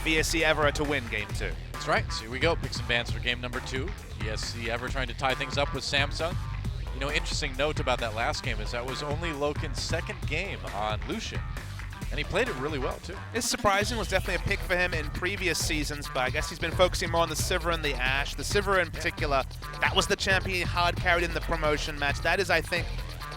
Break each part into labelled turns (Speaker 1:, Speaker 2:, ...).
Speaker 1: for ESC Ever to win Game 2.
Speaker 2: That's right. So here we go. Pick some bans for game number 2. ESC Ever trying to tie things up with Samsung. You know, interesting note about that last game is that was only Loken's second game on Lucian. And he played it really well, too.
Speaker 1: It's surprising. It was definitely a pick for him in previous seasons, but I guess he's been focusing more on the Sivir and the Ashe. The Sivir in particular, that was the champion he hard carried in the promotion match. That is, I think,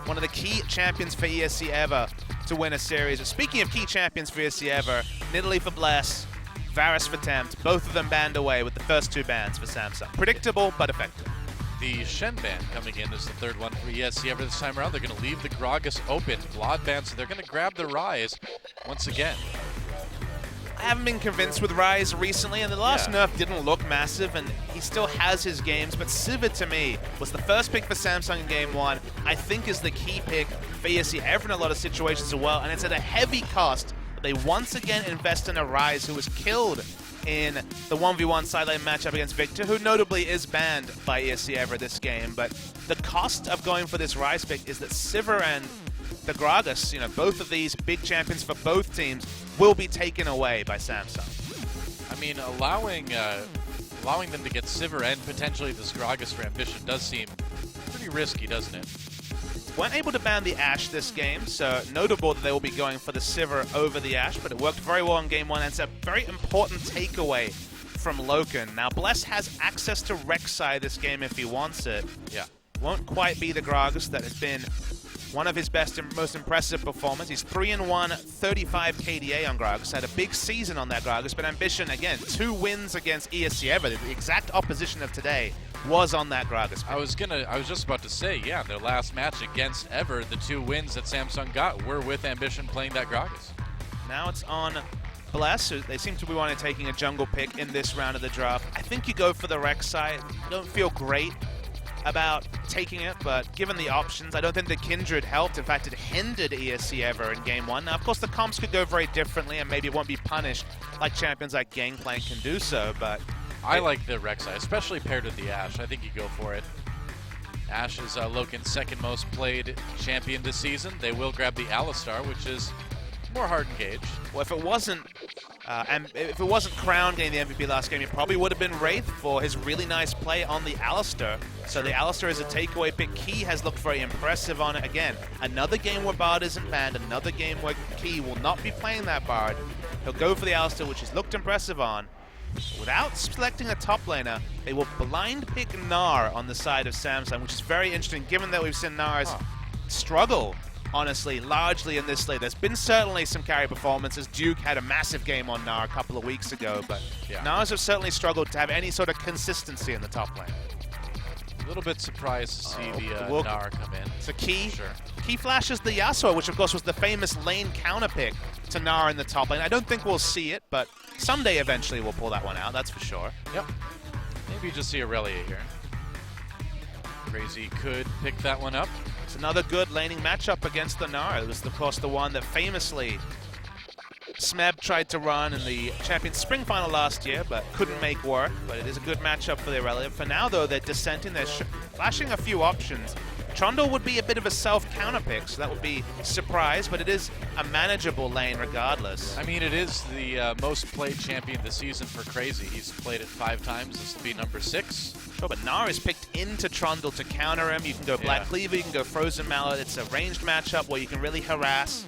Speaker 1: one of the key champions for ESC Ever to win a series. Speaking of key champions for ESC Ever, Nidalee for Bless, Varus for Tempt, both of them banned away with the first 2 bans for Samsung. Predictable, but effective.
Speaker 2: The Shen ban coming in is the 3rd one for ESC Ever this time around. They're going to leave the Gragas open. Vlad ban, so they're going to grab the Ryze once again.
Speaker 1: I haven't been convinced with Ryze recently, and the last nerf didn't look massive, and he still has his games, but Sivir to me was the first pick for Samsung in Game 1, I think is the key pick for ESC Ever in a lot of situations as well, and it's at a heavy cost. But they once again invest in a Ryze who was killed in the 1v1 side lane matchup against Victor, who notably is banned by ESC Ever this game. But the cost of going for this Ryze pick is that Sivir and the Gragas, you know, both of these big champions for both teams, will be taken away by Samsung.
Speaker 2: I mean, allowing them to get Sivir and potentially this Gragas for Ambition does seem pretty risky, doesn't it?
Speaker 1: Weren't able to ban the Ashe this game, so notable that they will be going for the Sivir over the Ashe, but it worked very well in Game 1, and it's a very important takeaway from Loken. Now, Bless has access to Rek'Sai this game if he wants it.
Speaker 2: Yeah.
Speaker 1: Won't quite be the Gragas that has been one of his best and most impressive performers. He's 3-1, 35 KDA on Gragas. Had a big season on that Gragas, but Ambition, again, 2 wins against ESC Ever. The exact opposition of today was on that Gragas.
Speaker 2: I was just about to say, yeah, their last match against Ever, the 2 wins that Samsung got were with Ambition playing that Gragas.
Speaker 1: Now it's on Bless. They seem to be wanting taking a jungle pick in this round of the draft. I think you go for the Rek'Sai. I don't feel great about taking it, but given the options, I don't think the Kindred helped. In fact, it hindered ESC Ever in Game 1. Now, of course, the comps could go very differently, and maybe it won't be punished like champions like Gangplank can do so, but
Speaker 2: I like the Rek'Sai, especially paired with the Ashe. I think you go for it. Ashe is Loken's 2nd most played champion this season. They will grab the Alistar, which is more hard engaged.
Speaker 1: Well, if it wasn't Crown getting the MVP last game, it probably would have been Wraith for his really nice play on the Alistar. So the Alistar is a takeaway pick. Key has looked very impressive on it. Again, another game where Bard isn't banned, another game where Key will not be playing that Bard. He'll go for the Alistar, which he's looked impressive on. Without selecting a top laner, they will blind pick Gnar on the side of Samsung, which is very interesting given that we've seen Gnar's struggle, honestly, largely in this slate. There's been certainly some carry performances. Duke had a massive game on Gnar a couple of weeks ago, but Gnars have certainly struggled to have any sort of consistency in the top lane.
Speaker 2: A little bit surprised to see the Gnar come in.
Speaker 1: So Key flashes the Yasuo, which of course was the famous lane counter pick to Gnar in the top lane. I don't think we'll see it, but someday eventually we'll pull that one out, that's for sure.
Speaker 2: Yep. Maybe you just see Aurelia here. Crazy could pick that one up.
Speaker 1: It's another good laning matchup against the Gnar. It was, of course, the one that famously Smeb tried to run in the Champions Spring Final last year, but couldn't make work. But it is a good matchup for the Aurelia. For now, though, they're dissenting. They're flashing a few options. Trundle would be a bit of a self-counter pick, so that would be a surprise, but it is a manageable lane regardless.
Speaker 2: I mean, it is the most played champion this season for Crazy. He's played it 5 times. This will be number 6.
Speaker 1: Sure, but Gnar is picked into Trundle to counter him. You can go Black Cleaver, you can go Frozen Mallet. It's a ranged matchup where you can really harass.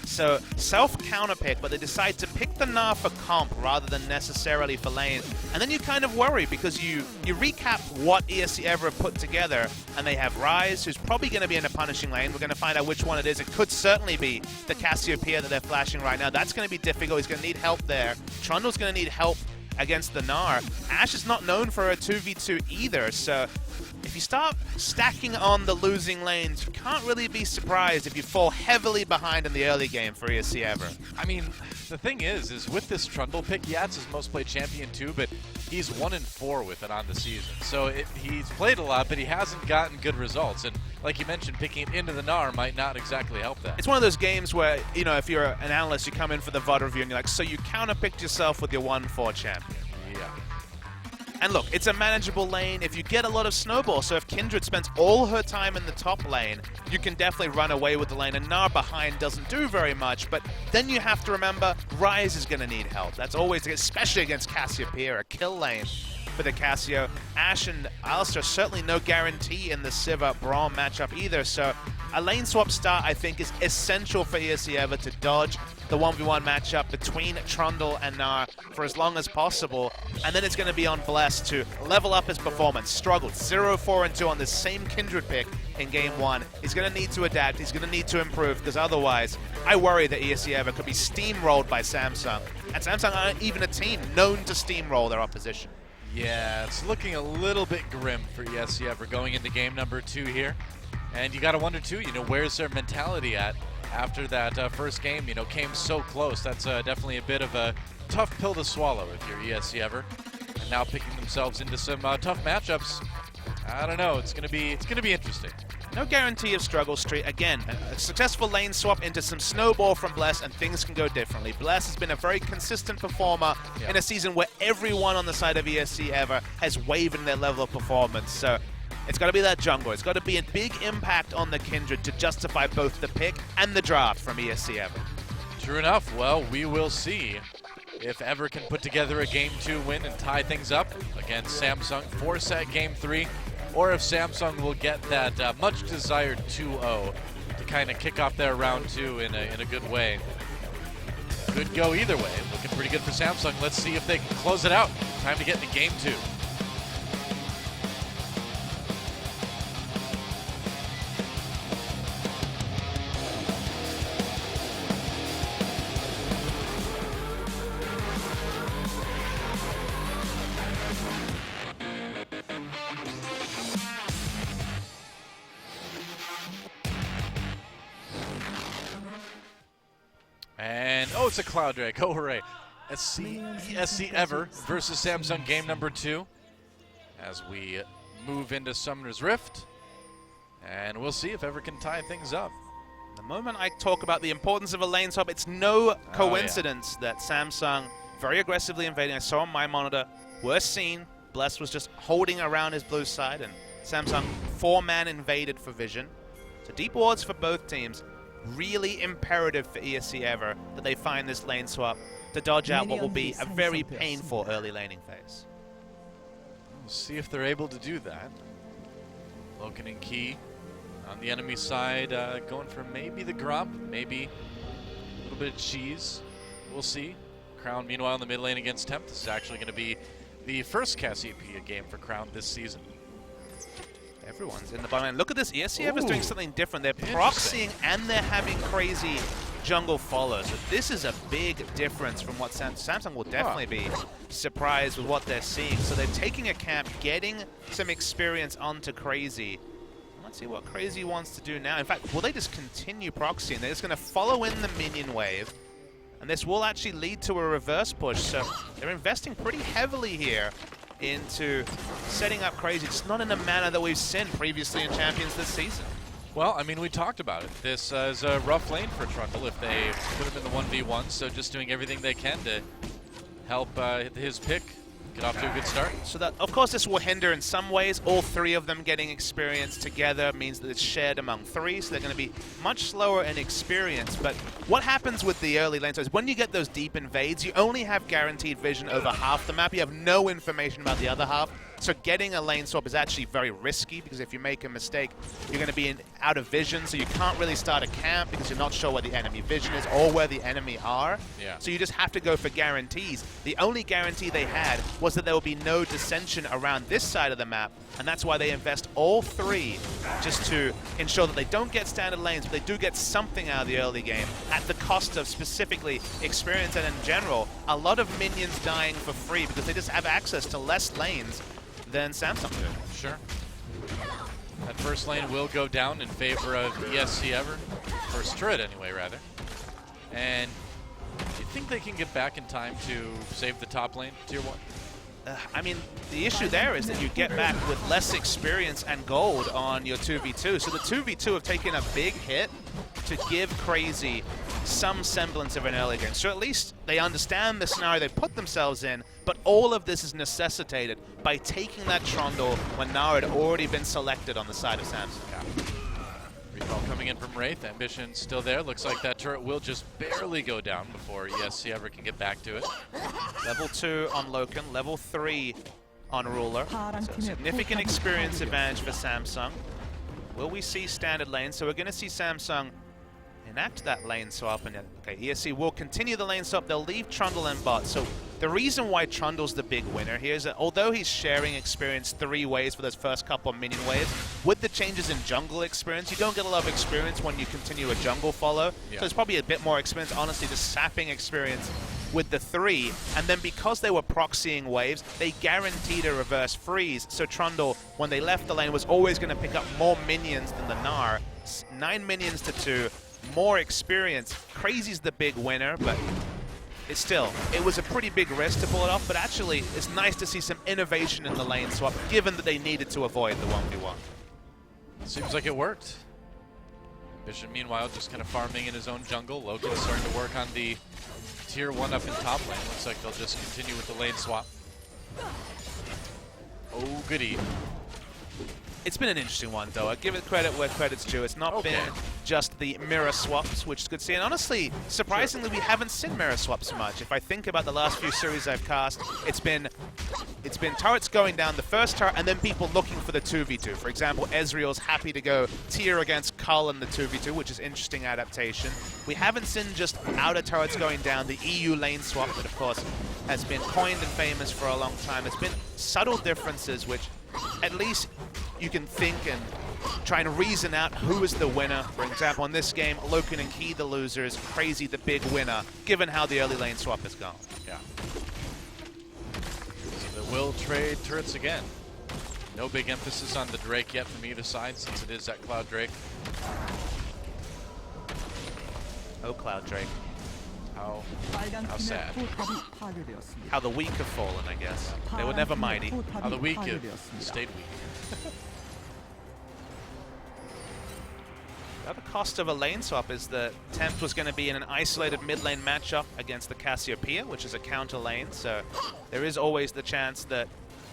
Speaker 1: So, self-counter pick, but they decide to pick the Gnar for comp rather than necessarily for lane. And then you kind of worry because you recap what ESC Ever have put together, and they have Ryze, who's probably going to be in a punishing lane. We're going to find out which one it is. It could certainly be the Cassiopeia that they're flashing right now. That's going to be difficult. He's going to need help there. Trundle's going to need help against the Gnar. Ashe is not known for a 2v2 either, so if you start stacking on the losing lanes, you can't really be surprised if you fall heavily behind in the early game for ESC Ever.
Speaker 2: I mean, the thing is with this Trundle pick, yeah, it's his most played champion too, but he's 1-4 with it on the season. So he's played a lot, but he hasn't gotten good results. And like you mentioned, picking it into the Gnar might not exactly help that.
Speaker 1: It's one of those games where, you know, if you're an analyst, you come in for the VOD review and you're like, so you counter-picked yourself with your 1-4 champion.
Speaker 2: Yeah.
Speaker 1: And look, it's a manageable lane if you get a lot of snowball. So if Kindred spends all her time in the top lane, you can definitely run away with the lane. And Gnar behind doesn't do very much, but then you have to remember Ryze is going to need help. That's always, especially against Cassiopeia, a kill lane for the Cassio. Ashe and Alistair, certainly no guarantee in the Sivir Braum matchup either, so a lane swap start, I think, is essential for ESC Ever to dodge the 1v1 matchup between Trundle and Gnar for as long as possible, and then it's going to be on Bless to level up his performance. Struggled 0-4-2 on this same Kindred pick in Game 1. He's going to need to adapt, he's going to need to improve, because otherwise, I worry that ESC Ever could be steamrolled by Samsung, and Samsung aren't even a team known to steamroll their opposition.
Speaker 2: Yeah, it's looking a little bit grim for ESC Ever going into game number 2 here. And you got to wonder, too, where's their mentality at after that first game, came so close. That's definitely a bit of a tough pill to swallow if you're ESC Ever. And now picking themselves into some tough matchups. I don't know, it's gonna be interesting.
Speaker 1: No guarantee of struggle street. Again, a successful lane swap into some snowball from Bless and things can go differently. Bless has been a very consistent performer in a season where everyone on the side of ESC Ever has wavered in their level of performance. So it's got to be that jungle. It's got to be a big impact on the Kindred to justify both the pick and the draft from ESC Ever.
Speaker 2: True enough. Well, we will see if Ever can put together a Game 2 win and tie things up against Samsung, 4-set Game 3, or if Samsung will get that much-desired 2-0 to kind of kick off their round 2 in a good way. Could go either way. Looking pretty good for Samsung. Let's see if they can close it out. Time to get into Game 2. And, oh, it's a Cloud Drake. Oh, hooray. ESC Ever versus Samsung game number 2 as we move into Summoner's Rift. And we'll see if Ever can tie things up.
Speaker 1: The moment I talk about the importance of a lane swap, it's no coincidence that Samsung very aggressively invading. I saw on my monitor, worst scene, Bless was just holding around his blue side, and Samsung 4-man invaded for vision. So deep wards for both teams. Really imperative for ESC Ever that they find this lane swap to dodge out what will be a very painful early laning phase.
Speaker 2: We'll see if they're able to do that. Loken and Key on the enemy side going for maybe the Grump, maybe a little bit of cheese. We'll see. Crown, meanwhile, in the mid lane against Temp. This is actually going to be the first Cassiopeia game for Crown this season.
Speaker 1: Everyone's in the bottom lane. Look at this. ESC Ever's doing something different. They're proxying and they're having crazy jungle follows. So this is a big difference from what Samsung will definitely be surprised with what they're seeing. So they're taking a camp, getting some experience onto Crazy. Let's see what Crazy wants to do now. In fact, will they just continue proxying? They're just going to follow in the minion wave. And this will actually lead to a reverse push. So they're investing pretty heavily here into setting up Crazy, just not in a manner that we've seen previously in Champions this season.
Speaker 2: Well, I mean, we talked about it. This is a rough lane for Trundle if they put him in the 1v1, so just doing everything they can to help his pick get off to a good start.
Speaker 1: So that, of course, this will hinder in some ways. All three of them getting experience together means that it's shared among three, so they're going to be much slower in experience. But what happens with the early lanes is when you get those deep invades, you only have guaranteed vision over half the map. You have no information about the other half. So getting a lane swap is actually very risky because if you make a mistake, you're going to be out of vision. So you can't really start a camp because you're not sure where the enemy vision is or where the enemy are.
Speaker 2: Yeah.
Speaker 1: So you just have to go for guarantees. The only guarantee they had was that there will be no dissension around this side of the map. And that's why they invest all three just to ensure that they don't get standard lanes, but they do get something out of the early game at the cost of specifically experience and in general, a lot of minions dying for free because they just have access to less lanes than Samsung do.
Speaker 2: Sure. That first lane will go down in favor of ESC Ever. First turret anyway, rather. And do you think they can get back in time to save the top lane, Tier 1?
Speaker 1: I mean, the issue there is that you get back with less experience and gold on your 2v2. So the 2v2 have taken a big hit to give Crazy some semblance of an early game. So at least they understand the scenario they put themselves in, but all of this is necessitated by taking that Trundle when Nara had already been selected on the side of Samsung.
Speaker 2: Yeah. Recall coming in from Wraith. Ambition still there. Looks like that turret will just barely go down before ESC ever can get back to it.
Speaker 1: Level 2 on Loken, level 3 on Ruler. So significant experience advantage for Samsung. Will we see standard lane? So we're going to see Samsung enact that lane swap, and okay, ESC will continue the lane swap. They'll leave Trundle and bot. So the reason why Trundle's the big winner here is that although he's sharing experience 3 ways for those first couple of minion waves, with the changes in jungle experience, you don't get a lot of experience when you continue a jungle follow.
Speaker 2: Yeah.
Speaker 1: So it's probably a bit more experience, honestly, just sapping experience with the 3. And then because they were proxying waves, they guaranteed a reverse freeze. So Trundle, when they left the lane, was always going to pick up more minions than the Gnar. 9 minions to 2. More experience. Crazy's the big winner, but it was a pretty big risk to pull it off, but actually it's nice to see some innovation in the lane swap, given that they needed to avoid the 1v1.
Speaker 2: Seems like it worked. Ambition, meanwhile, just kind of farming in his own jungle. Logan's starting to work on the tier 1 up in top lane. Looks like they'll just continue with the lane swap. Oh, goody.
Speaker 1: It's been an interesting one, though. I give it credit where credit's due. It's not been just the mirror swaps, which is good to see. And honestly, surprisingly, we haven't seen mirror swaps much. If I think about the last few series I've cast, it's been turrets going down the first turret and then people looking for the 2v2. For example, Ezreal's happy to go tier against Cull in the 2v2, which is interesting adaptation. We haven't seen just outer turrets going down, the EU lane swap that, of course, has been coined and famous for a long time. It's been subtle differences, which at least you can think and try and reason out who is the winner. For example, in this game, Loken and Key the losers, Crazy the big winner, given how the early lane swap has gone.
Speaker 2: Yeah. So they will trade turrets again. No big emphasis on the Drake yet from either side, since it is that Cloud Drake.
Speaker 1: Oh, Cloud Drake.
Speaker 2: How sad.
Speaker 1: How the weak have fallen, I guess. They were never mighty.
Speaker 2: How the weak have stayed weak.
Speaker 1: The other cost of a lane swap is that Tempt was going to be in an isolated mid lane matchup against the Cassiopeia, which is a counter lane, so there is always the chance that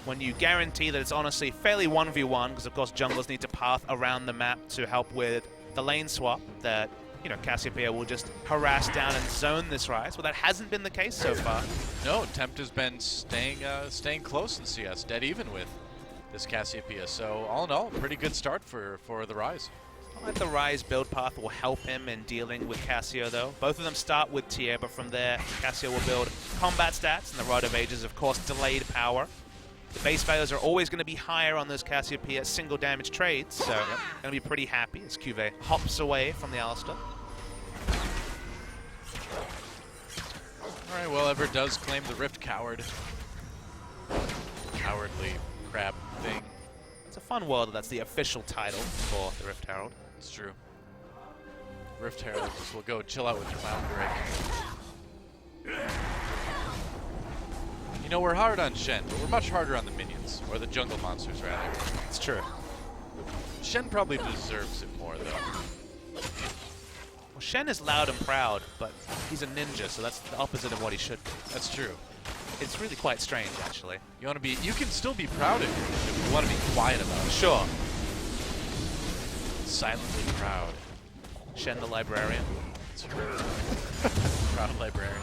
Speaker 1: when you guarantee that it's honestly fairly 1v1, because of course junglers need to path around the map to help with the lane swap, that Cassiopeia will just harass down and zone this Rise. Well, that hasn't been the case so far.
Speaker 2: No, Tempt has been staying close in CS, dead even with this Cassiopeia. So all in all, pretty good start for the Rise.
Speaker 1: I like the Rise build path will help him in dealing with Cassio, though. Both of them start with tier, but from there, Cassio will build combat stats, and the Rod of Ages, of course, delayed power. The base values are always going to be higher on those Cassiopeia single damage trades, so going to be pretty happy as Cuvée hops away from the Alistar.
Speaker 2: Alright, well, Ever does claim the Rift Coward. Cowardly crab thing.
Speaker 1: It's a fun world, that's the official title for the Rift Herald.
Speaker 2: It's true. Rift Herald will go chill out with Cloud Drake. You know, we're hard on Shen, but we're much harder on the minions, or the jungle monsters, rather.
Speaker 1: It's true.
Speaker 2: Shen probably deserves it more, though.
Speaker 1: Well, Shen is loud and proud, but he's a ninja, so that's the opposite of what he should be.
Speaker 2: That's true.
Speaker 1: It's really quite strange, actually.
Speaker 2: You can still be proud of it if you want to be quiet about it.
Speaker 1: Sure.
Speaker 2: Silently proud.
Speaker 1: Shen the librarian.
Speaker 2: That's true. Proud librarian.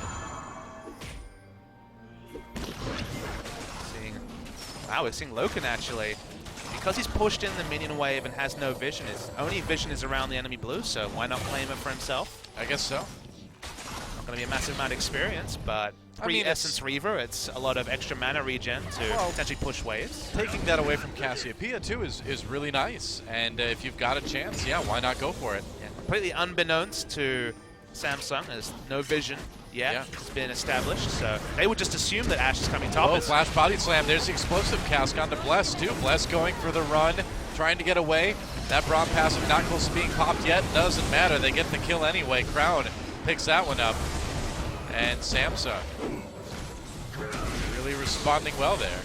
Speaker 1: We're seeing Loken actually. Because he's pushed in the minion wave and has no vision, his only vision is around the enemy blue, so why not claim it for himself?
Speaker 2: I guess so.
Speaker 1: Not going to be a massive amount of experience, but pre-Essence Reaver, it's a lot of extra mana regen to potentially push waves.
Speaker 2: Taking that away from Cassiopeia, too, is really nice. And if you've got a chance, yeah, why not go for it?
Speaker 1: Yeah, completely unbeknownst to Samsung, there's no vision yet. It's been established, so they would just assume that Ashe is coming top.
Speaker 2: Oh, flash body slam. There's the explosive cask on the Bless, too. Bless going for the run, trying to get away. That Braum passive not close to being popped yet. Doesn't matter. They get the kill anyway. Crown picks that one up. And Samsung really responding well there.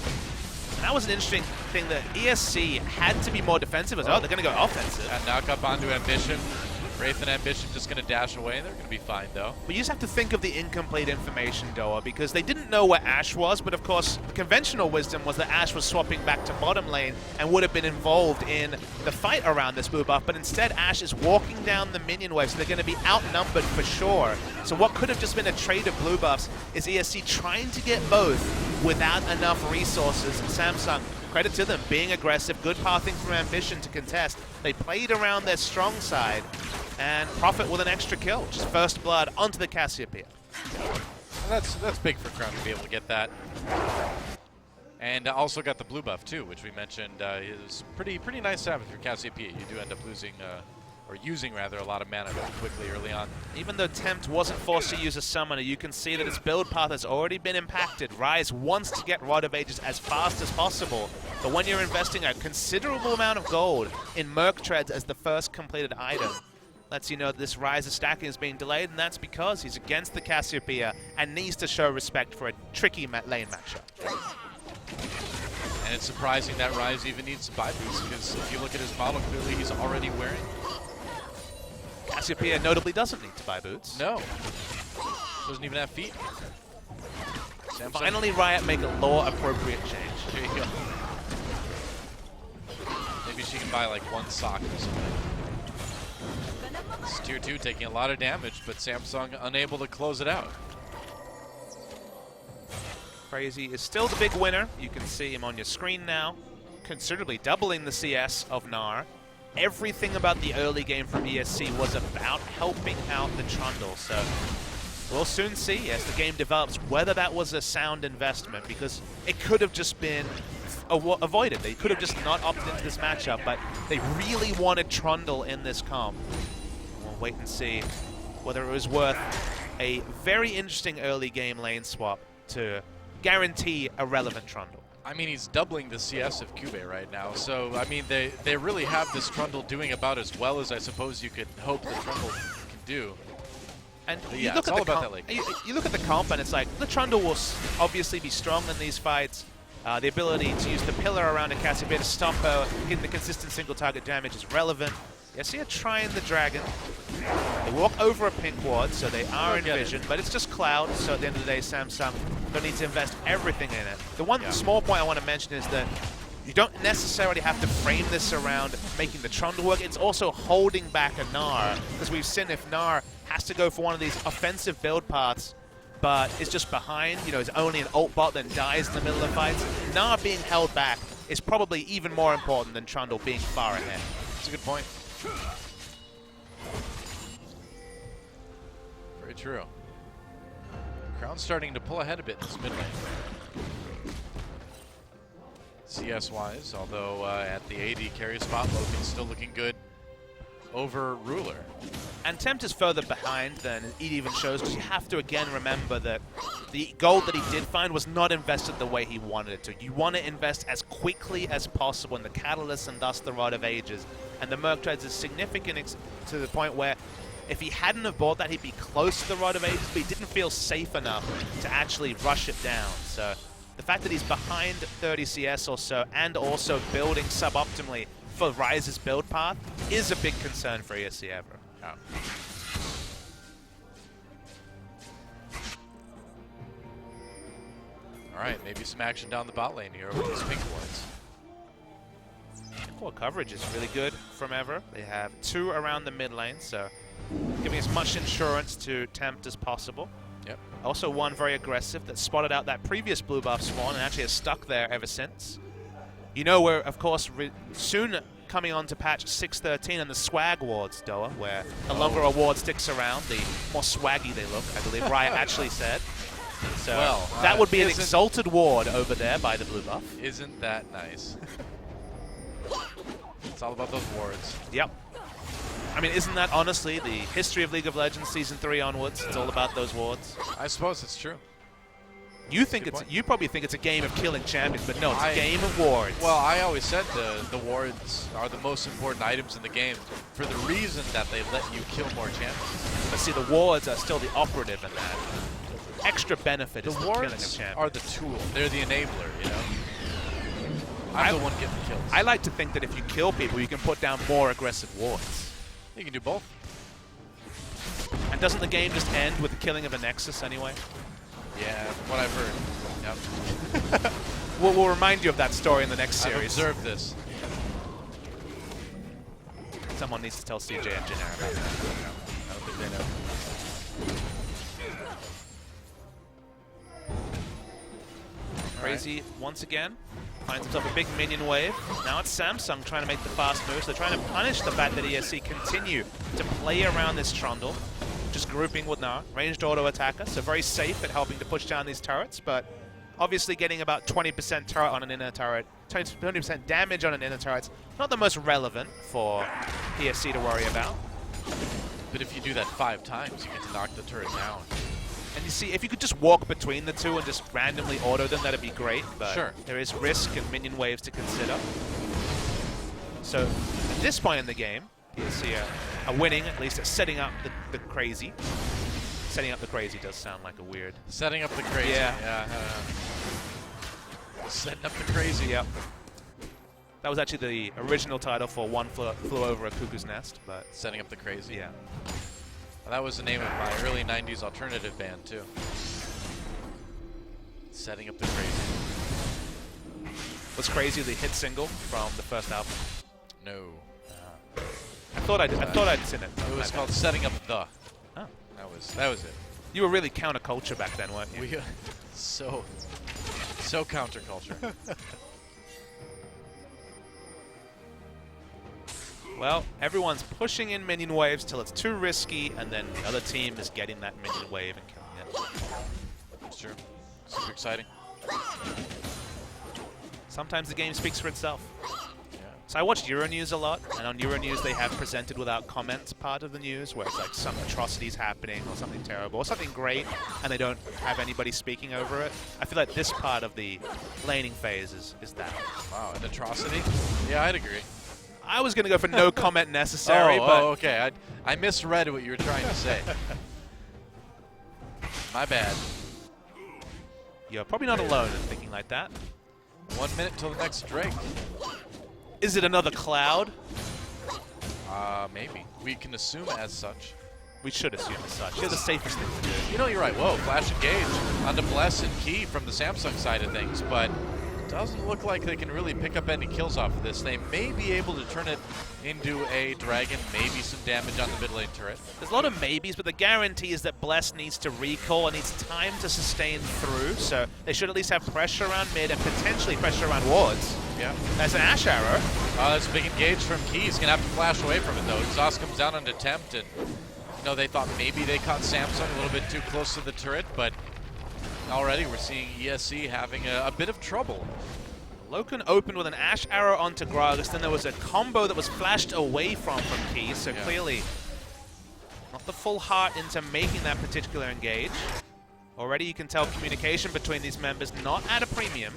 Speaker 1: And that was an interesting thing that ESC had to be more defensive as well. They're going to go offensive.
Speaker 2: And knock up onto Ambition. Wraith and Ambition just going to dash away. They're going to be fine, though.
Speaker 1: But you just have to think of the incomplete information, Doa, because they didn't know where Ashe was, but of course, the conventional wisdom was that Ashe was swapping back to bottom lane and would have been involved in the fight around this blue buff, but instead Ashe is walking down the minion wave, so they're going to be outnumbered for sure. So what could have just been a trade of blue buffs is ESC trying to get both without enough resources. Samsung, credit to them, being aggressive, good pathing from Ambition to contest. They played around their strong side, and Prophet with an extra kill, just first blood onto the Cassiopeia.
Speaker 2: That's big for Crown to be able to get that. And also got the blue buff too, which we mentioned is pretty nice to have through Cassiopeia. You do end up losing, or using rather, a lot of mana really quickly early on. Even
Speaker 1: though Tempt wasn't forced to use a summoner, you can see that its build path has already been impacted. Ryze wants to get Rod of Ages as fast as possible, but when you're investing a considerable amount of gold in Merc Treads as the first completed item, lets you know that this Ryze's stacking is being delayed, and that's because he's against the Cassiopeia and needs to show respect for a tricky lane matchup.
Speaker 2: And it's surprising that Ryze even needs to buy these, because if you look at his model, clearly he's already wearing.
Speaker 1: Cassiopeia notably doesn't need to buy boots.
Speaker 2: No. Doesn't even have feet. Samsung.
Speaker 1: Finally, Riot make a law-appropriate change.
Speaker 2: There you go. Maybe she can buy like one sock or something. It's tier 2 taking a lot of damage, but Samsung unable to close it out.
Speaker 1: Crazy is still the big winner. You can see him on your screen now, considerably doubling the CS of Gnar. Everything about the early game from ESC was about helping out the Trundle, so we'll soon see as the game develops whether that was a sound investment, because it could have just been avoided. They could have just not opted into this matchup, but they really wanted Trundle in this comp. We'll wait and see whether it was worth a very interesting early game lane swap to guarantee a relevant Trundle.
Speaker 2: I mean, he's doubling the CS of Cube right now, so I mean, they really have this Trundle doing about as well as I suppose you could hope the Trundle can do.
Speaker 1: And
Speaker 2: you look at the comp,
Speaker 1: you look at the comp, and it's like the Trundle will obviously be strong in these fights. The ability to use the pillar around a Cassiopeia to stop her, getting the consistent single target damage is relevant. You see her trying the dragon. They walk over a pink ward, so they are in vision, but it's just cloud, so at the end of the day, Samsung don't need to invest everything in it. The one small point I want to mention is that you don't necessarily have to frame this around making the Trundle work. It's also holding back a Gnar, because we've seen if Gnar has to go for one of these offensive build paths, but is just behind, you know, is only an ult bot that dies in the middle of fights, Gnar being held back is probably even more important than Trundle being far ahead.
Speaker 2: That's a good point. Very true. Crown's starting to pull ahead a bit in this mid lane. CS-wise, although at the AD carry spot, Logan's still looking good over Ruler.
Speaker 1: And Tempt is further behind than it even shows, because you have to again remember that the gold that he did find was not invested the way he wanted it to. You want to invest as quickly as possible in the Catalyst and thus the Rod of Ages. And the Merc Treads is significant to the point where if he hadn't have bought that, he'd be close to the Rod of Ages, but he didn't feel safe enough to actually rush it down. So the fact that he's behind 30 CS or so and also building suboptimally for Ryze's build path is a big concern for ESC ever. Oh.
Speaker 2: Alright, maybe some action down the bot lane here over these pink wards.
Speaker 1: Core coverage is really good from Ever. They have 2 around the mid lane, so giving as much insurance to Tempt as possible.
Speaker 2: Yep.
Speaker 1: Also one very aggressive that spotted out that previous blue buff spawn and actually has stuck there ever since. You know we're, of course, soon coming on to patch 6.13 and the swag wards, Doa, where the longer a ward sticks around, the more swaggy they look, I believe Riot actually said. So that would be an exalted ward over there by the blue buff.
Speaker 2: Isn't that nice? It's all about those wards.
Speaker 1: Yep. I mean, isn't that honestly the history of League of Legends Season 3 onwards? It's all about those wards.
Speaker 2: I suppose it's true.
Speaker 1: You probably think it's a game of killing champions, but no, it's a game of wards.
Speaker 2: Well, I always said the wards are the most important items in the game for the reason that they let you kill more champions.
Speaker 1: But see, the wards are still the operative in that. Extra benefit is the killing of champions.
Speaker 2: Are the tool. They're the enabler, you know? I'm the one getting kills.
Speaker 1: I like to think that if you kill people, you can put down more aggressive wards.
Speaker 2: You can do both.
Speaker 1: And doesn't the game just end with the killing of a Nexus anyway?
Speaker 2: Yeah, what I've heard. Yep.
Speaker 1: We'll remind you of that story in the next series.
Speaker 2: I've observed this.
Speaker 1: Someone needs to tell CJ and Janair about that.
Speaker 2: I don't think they know.
Speaker 1: Crazy, once again, finds himself a big minion wave. Now it's Samsung trying to make the fast moves. They're trying to punish the fact that ESC continue to play around this Trundle, just grouping with Gnar, ranged auto attacker, so very safe at helping to push down these turrets, but obviously getting about 20% turret on an inner turret, 20% damage on an inner turret's not the most relevant for ESC to worry about.
Speaker 2: But if you do that 5 times, you get to knock the turret down.
Speaker 1: And you see, if you could just walk between the two and just randomly auto them, that'd be great, but
Speaker 2: sure,
Speaker 1: there is risk and minion waves to consider. So at this point in the game, ESC are winning, at least at setting up the crazy. Setting up the crazy does sound like a weird...
Speaker 2: Setting up the crazy.
Speaker 1: Yeah.
Speaker 2: Setting up the crazy.
Speaker 1: Yep. That was actually the original title for One Flew Over a Cuckoo's Nest, but...
Speaker 2: Setting up the crazy.
Speaker 1: Yeah.
Speaker 2: Well, that was the name of my early 90s alternative band, too. Setting up the crazy.
Speaker 1: Was Crazy the hit single from the first album?
Speaker 2: No.
Speaker 1: I thought I'd seen it.
Speaker 2: It was called Setting Up the.
Speaker 1: Oh.
Speaker 2: That was it.
Speaker 1: You were really counterculture back then, weren't you?
Speaker 2: So counterculture.
Speaker 1: Well, everyone's pushing in minion waves till it's too risky, and then the other team is getting that minion wave and killing it.
Speaker 2: That's true. Super exciting.
Speaker 1: Sometimes the game speaks for itself.
Speaker 2: Yeah.
Speaker 1: So I watched Euronews a lot, and on Euronews they have presented without comments part of the news, where it's like some atrocities happening or something terrible or something great, and they don't have anybody speaking over it. I feel like this part of the laning phase is that.
Speaker 2: Wow, an atrocity? Yeah, I'd agree.
Speaker 1: I was going to go for no comment necessary, but...
Speaker 2: Oh, okay. I misread what you were trying to say. My bad.
Speaker 1: You're probably not alone in thinking like that.
Speaker 2: 1 minute till the next Drake.
Speaker 1: Is it another Cloud?
Speaker 2: Maybe. We can assume as such.
Speaker 1: We should assume as such. It's the safest thing to do.
Speaker 2: You know, you're right. Whoa, flash engage onto Bless and Key from the Samsung side of things, but it doesn't look like they can really pick up any kills off of this. They may be able to turn it into a dragon, maybe some damage on the mid lane turret.
Speaker 1: There's a lot of maybes, but the guarantee is that Bless needs to recall and needs time to sustain through, so they should at least have pressure around mid and potentially pressure around wards.
Speaker 2: Yeah.
Speaker 1: That's an Ash Arrow.
Speaker 2: That's a big engage from Key. He's going to have to flash away from it, though. Exhaust comes down on attempt, and you know, they thought maybe they caught Samsung a little bit too close to the turret, but already we're seeing ESC having a bit of trouble.
Speaker 1: Loken opened with an Ash Arrow onto Gragas, then there was a combo that was flashed away from Key, so clearly not the full heart into making that particular engage. Already you can tell communication between these members not at a premium.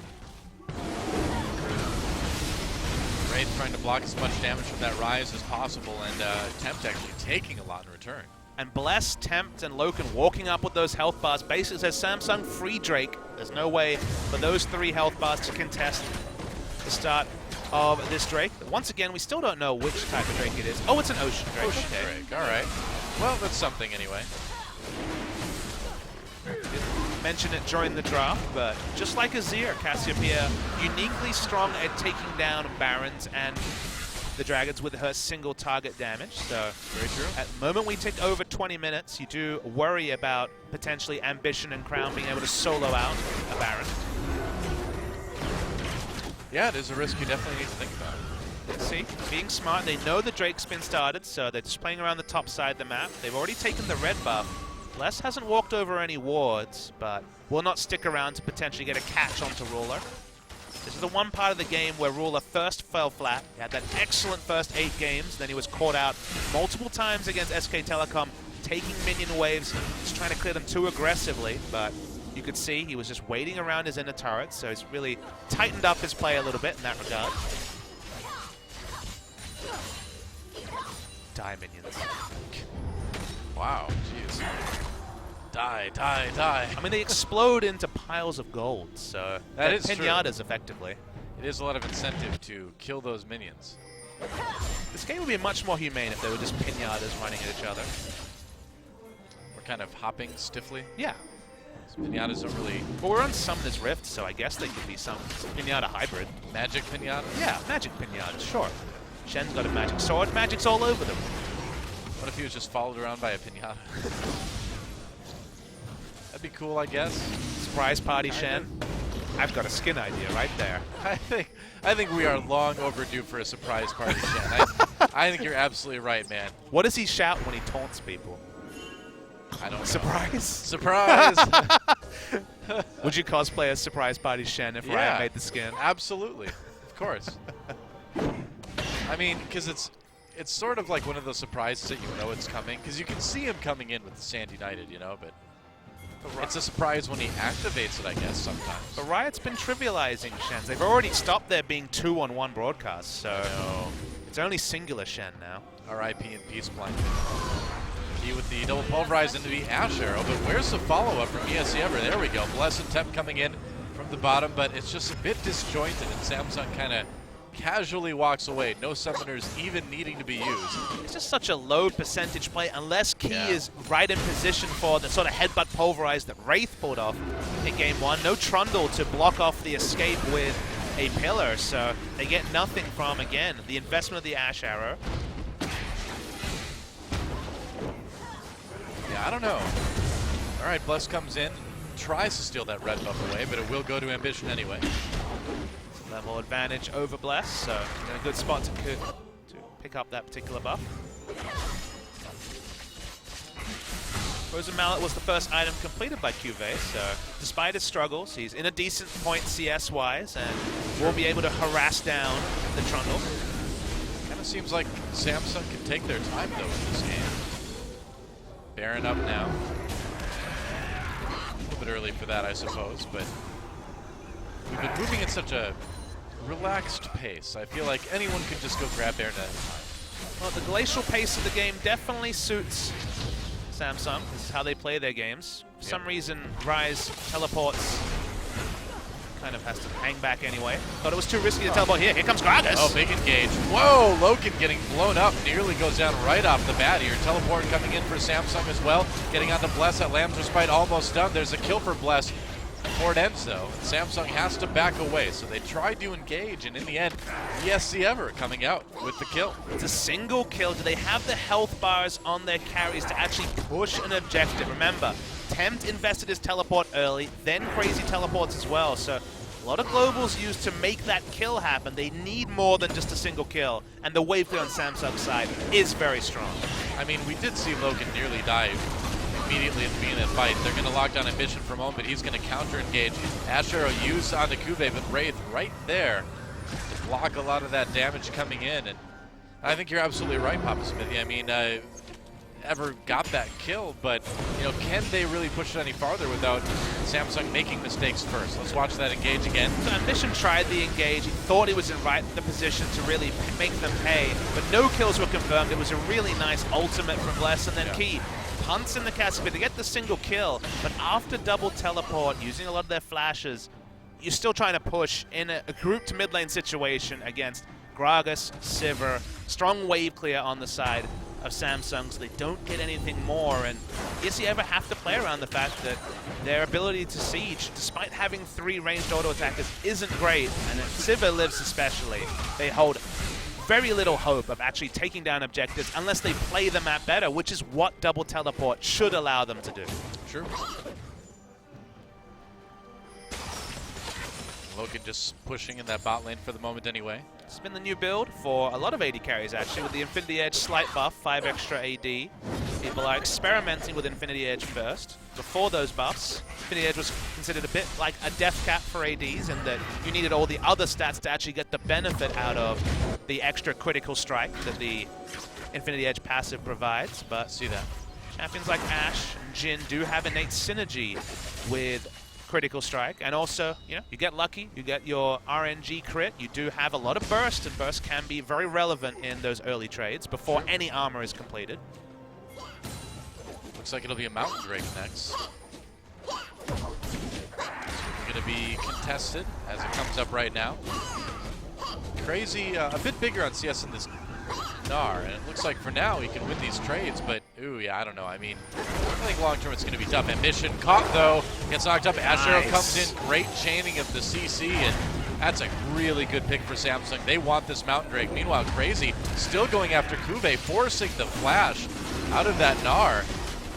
Speaker 2: Raid trying to block as much damage from that Rise as possible, and Tempt actually taking a lot in return.
Speaker 1: And Bless, Tempt, and Loken walking up with those health bars basically says Samsung free Drake. There's no way for those 3 health bars to contest the start of this Drake. Once again, we still don't know which type of Drake it is. Oh, it's an Ocean Drake.
Speaker 2: Ocean Drake, all right. Well, that's something anyway.
Speaker 1: Didn't mention it during the draft, but just like Azir, Cassiopeia uniquely strong at taking down Barons and the Dragons with her single target damage. So
Speaker 2: very true.
Speaker 1: At the moment we tick over 20 minutes, you do worry about potentially Ambition and Crown being able to solo out a Baron.
Speaker 2: Yeah, it is a risk you definitely need to think about.
Speaker 1: Let's see, being smart, they know the Drake's been started, so they're just playing around the top side of the map. They've already taken the red buff. Les hasn't walked over any wards, but will not stick around to potentially get a catch onto Ruler. This is the one part of the game where Ruler first fell flat. He had that excellent first 8 games, then he was caught out multiple times against SK Telecom, taking minion waves, just trying to clear them too aggressively, but you could see he was just waiting around his inner turret, so he's really tightened up his play a little bit in that regard. Die, minions.
Speaker 2: Wow, jeez. Die, die, die.
Speaker 1: I mean, they explode into piles of gold, so
Speaker 2: that is
Speaker 1: pinatas
Speaker 2: true.
Speaker 1: Effectively.
Speaker 2: It is a lot of incentive to kill those minions.
Speaker 1: This game would be much more humane if they were just pinatas running at each other.
Speaker 2: kind of hopping stiffly.
Speaker 1: Yeah.
Speaker 2: Pinatas don't really...
Speaker 1: Well, we're on Summoner's Rift, so I guess they could be some Pinata hybrid.
Speaker 2: Magic Pinata?
Speaker 1: Yeah, Magic Pinata, sure. Shen's got a Magic Sword. Magic's all over them.
Speaker 2: What if he was just followed around by a Pinata? That'd be cool, I guess.
Speaker 1: Surprise party Shen. I've got a skin idea right there.
Speaker 2: I think we are long overdue for a surprise party, Shen. I think you're absolutely right, man.
Speaker 1: What does he shout when he taunts people?
Speaker 2: I don't know.
Speaker 1: Surprise!
Speaker 2: Surprise!
Speaker 1: Would you cosplay as Surprise Party Shen if Ryan made the skin?
Speaker 2: Absolutely. Of course. I mean, because it's sort of like one of those surprises that you know it's coming, because you can see him coming in with the Sand United, you know, but it's a surprise when he activates it, I guess, sometimes.
Speaker 1: But Riot's been trivializing Shen. They've already stopped there being 2-on-1 broadcasts, so it's only singular Shen now.
Speaker 2: R.I.P. and Peace Blank. He with the double pulverize into the Ash Arrow, but where's the follow-up from ESC Ever? There we go. Bless and Temp coming in from the bottom, but it's just a bit disjointed, and Samsung kind of casually walks away. No summoners even needing to be used.
Speaker 1: It's just such a low percentage play unless Key is right in position for the sort of headbutt pulverize that Wraith pulled off in game 1. No Trundle to block off the escape with a pillar, so they get nothing from, again, the investment of the Ash Arrow.
Speaker 2: Yeah, I don't know. All right, Bless comes in, tries to steal that red buff away, but it will go to Ambition anyway.
Speaker 1: Level advantage over Bless, so in a good spot to pick up that particular buff. Frozen Mallet was the first item completed by Cuvée, so despite his struggles, he's in a decent point CS-wise and will be able to harass down the Trundle.
Speaker 2: Kind of seems like Samsung can take their time, though, in this game. Baron up now. A little bit early for that, I suppose, but we've been moving at such a relaxed pace. I feel like anyone could just go grab Baron at a time.
Speaker 1: Well, the glacial pace of the game definitely suits Samsung. This is how they play their games. For some reason, Rise teleports. Kind of has to hang back anyway. Thought it was too risky to teleport here. Here comes Gragas.
Speaker 2: Oh, big engage. Whoa, Loken getting blown up. Nearly goes down right off the bat here. Teleport coming in for Samsung as well. Getting onto Bless at Lamb's Respite, almost done. There's a kill for Bless. Before it ends, though, Samsung has to back away, so they tried to engage, and in the end, ESC Ever coming out with the kill.
Speaker 1: It's a single kill. Do they have the health bars on their carries to actually push an objective? Remember, Tempt invested his teleport early, then Crazy teleports as well, so a lot of globals used to make that kill happen. They need more than just a single kill, and the wave clear on Samsung's side is very strong.
Speaker 2: I mean, we did see Loken nearly die immediately at the beginning of the fight. They're going to lock down Ambition for a moment, but he's going to counter-engage. Ash Arrow used on the Cuvée, but Wraith right there to block a lot of that damage coming in. And I think you're absolutely right, Papa Smithy. I mean, Ever got that kill, but you know, can they really push it any farther without Samsung making mistakes first? Let's watch that engage again.
Speaker 1: So Ambition tried the engage. He thought he was in the position to really make them pay, but no kills were confirmed. It was a really nice ultimate from Bless, and then Key punts in the Cassiopeia to get the single kill, but after double teleport, using a lot of their flashes, you're still trying to push in a grouped mid lane situation against Gragas, Sivir, strong wave clear on the side of Samsung, so they don't get anything more. And ESC Ever have to play around the fact that their ability to siege, despite having 3 ranged auto attackers, isn't great, and if Sivir lives especially, they hold very little hope of actually taking down objectives unless they play the map better, which is what double teleport should allow them to do.
Speaker 2: Sure. Loken just pushing in that bot lane for the moment anyway.
Speaker 1: It's been the new build for a lot of AD carries actually, with the Infinity Edge slight buff, 5 extra AD. People are experimenting with Infinity Edge first. Before those buffs, Infinity Edge was considered a bit like a death cap for ADs, in that you needed all the other stats to actually get the benefit out of the extra critical strike that the Infinity Edge passive provides. But
Speaker 2: See that.
Speaker 1: champions like Ashe and Jhin do have innate synergy with critical strike, and also, you know, you get lucky, you get your RNG crit, you do have a lot of burst, and burst can be very relevant in those early trades before any armor is completed.
Speaker 2: Looks like it'll be a Mountain Drake next. Going to be contested as it comes up right now. Crazy, a bit bigger on CS in this Gnar, and it looks like for now he can win these trades, but Ooh, yeah, I don't know. I mean, I think long-term it's going to be tough. Ambition caught, though. Gets knocked up. Ashero comes in. Great chaining of the CC, and that's a really good pick for Samsung. They want this Mountain Drake. Meanwhile, Crazy still going after Kuve, forcing the flash out of that Gnar.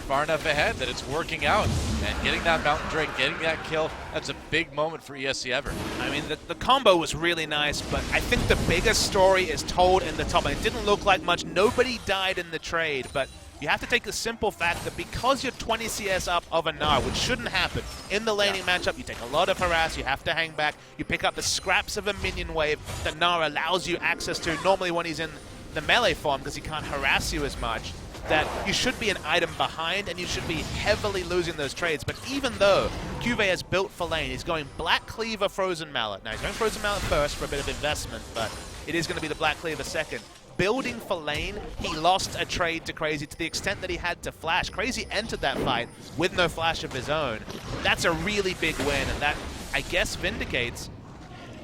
Speaker 2: Far enough ahead that it's working out. And getting that Mountain Drake, getting that kill, that's a big moment for ESC ever.
Speaker 1: I mean, the combo was really nice, but I think the biggest story is told in the top. And it didn't look like much. Nobody died in the trade, but you have to take the simple fact that because you're 20 CS up of a Gnar, which shouldn't happen, in the laning matchup, you take a lot of harass, you have to hang back, you pick up the scraps of a minion wave that Gnar allows you access to normally when he's in the melee form because he can't harass you as much, that you should be an item behind and you should be heavily losing those trades. But even though Kuve has built for lane, he's going Black Cleaver, Frozen Mallet. Now he's going Frozen Mallet first for a bit of investment, but it is going to be the Black Cleaver second. Building for lane, he lost a trade to Crazy to the extent that he had to flash. Crazy entered that fight with no flash of his own. That's a really big win, and that, I guess, vindicates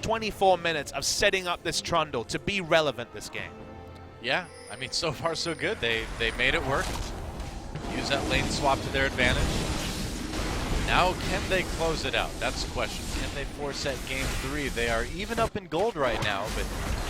Speaker 1: 24 minutes of setting up this Trundle to be relevant this game.
Speaker 2: Yeah, I mean, so far so good. They made it work. Use that lane swap to their advantage. Now, can they close it out? That's the question. Can they force that game 3? They are even up in gold right now, but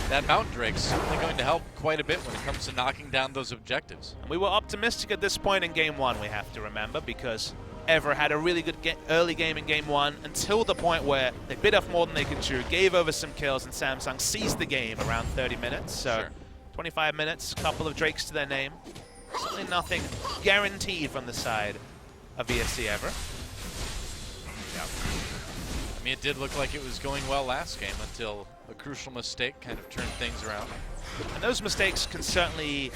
Speaker 2: that Mountain Drake's certainly going to help quite a bit when it comes to knocking down those objectives.
Speaker 1: And we were optimistic at this point in Game 1, we have to remember, because Ever had a really good early game in Game 1 until the point where they bit off more than they could chew, gave over some kills, and Samsung seized the game around 30 minutes. So
Speaker 2: sure.
Speaker 1: 25 minutes, a couple of Drakes to their name. Certainly nothing guaranteed from the side of ESC Ever.
Speaker 2: Yeah. I mean, it did look like it was going well last game until a crucial mistake kind of turned things around.
Speaker 1: And those mistakes can certainly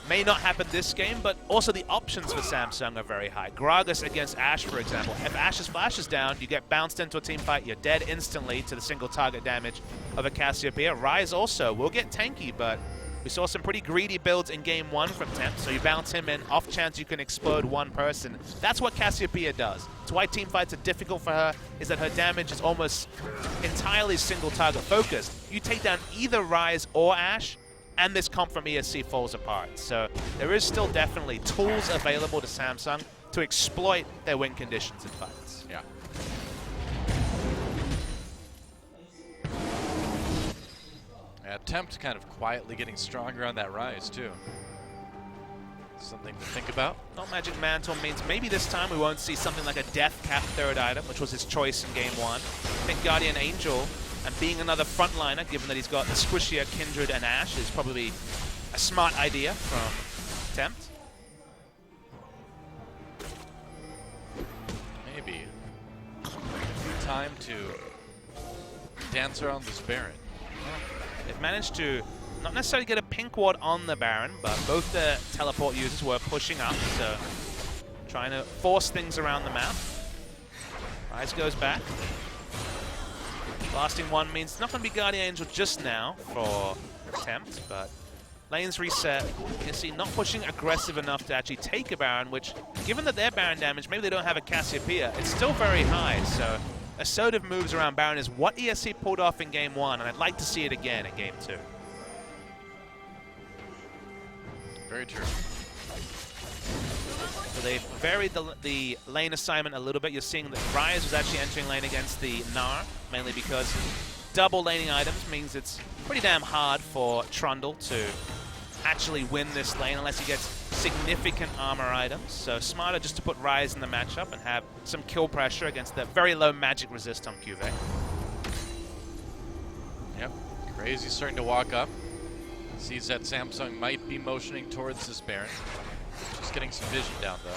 Speaker 1: may not happen this game, but also the options for Samsung are very high. Gragas against Ashe, for example. If Ashe's flash is down, you get bounced into a team fight, you're dead instantly to the single target damage of a Cassiopeia. Ryze also will get tanky, but we saw some pretty greedy builds in Game 1 from Temp, so you bounce him in, off chance you can explode one person. That's what Cassiopeia does. It's why team fights are difficult for her, is that her damage is almost entirely single target focused. You take down either Ryze or Ashe, and this comp from ESC falls apart. So there is still definitely tools available to Samsung to exploit their win conditions in fights.
Speaker 2: Yeah. Tempt kind of quietly getting stronger on that Ryze too. Something to think about.
Speaker 1: No Magic Mantle means maybe this time we won't see something like a Death Cap third item, which was his choice in Game 1. I think Guardian Angel, and being another frontliner, given that he's got the squishier Kindred and Ashe, is probably a smart idea from Tempt.
Speaker 2: Maybe. Time to dance around this Baron.
Speaker 1: They've managed to not necessarily get a pink ward on the Baron, but both the teleport users were pushing up, so trying to force things around the map. Ryze goes back. Blasting one means it's not going to be Guardian Angel just now for Tempt, but lanes reset. You can see not pushing aggressive enough to actually take a Baron, which, given that their Baron damage, maybe they don't have a Cassiopeia, it's still very high, so assertive moves around Baron is what ESC pulled off in Game 1, and I'd like to see it again in Game 2.
Speaker 2: Very true.
Speaker 1: So they've varied the lane assignment a little bit. You're seeing that Ryze was actually entering lane against the Gnar, mainly because double laning items means it's pretty damn hard for Trundle to actually win this lane unless he gets significant armor items. So smarter just to put Ryze in the matchup and have some kill pressure against the very low magic resist on Kuve.
Speaker 2: Yep, Crazy starting to walk up. Sees that Samsung might be motioning towards this Baron. Just getting some vision down though.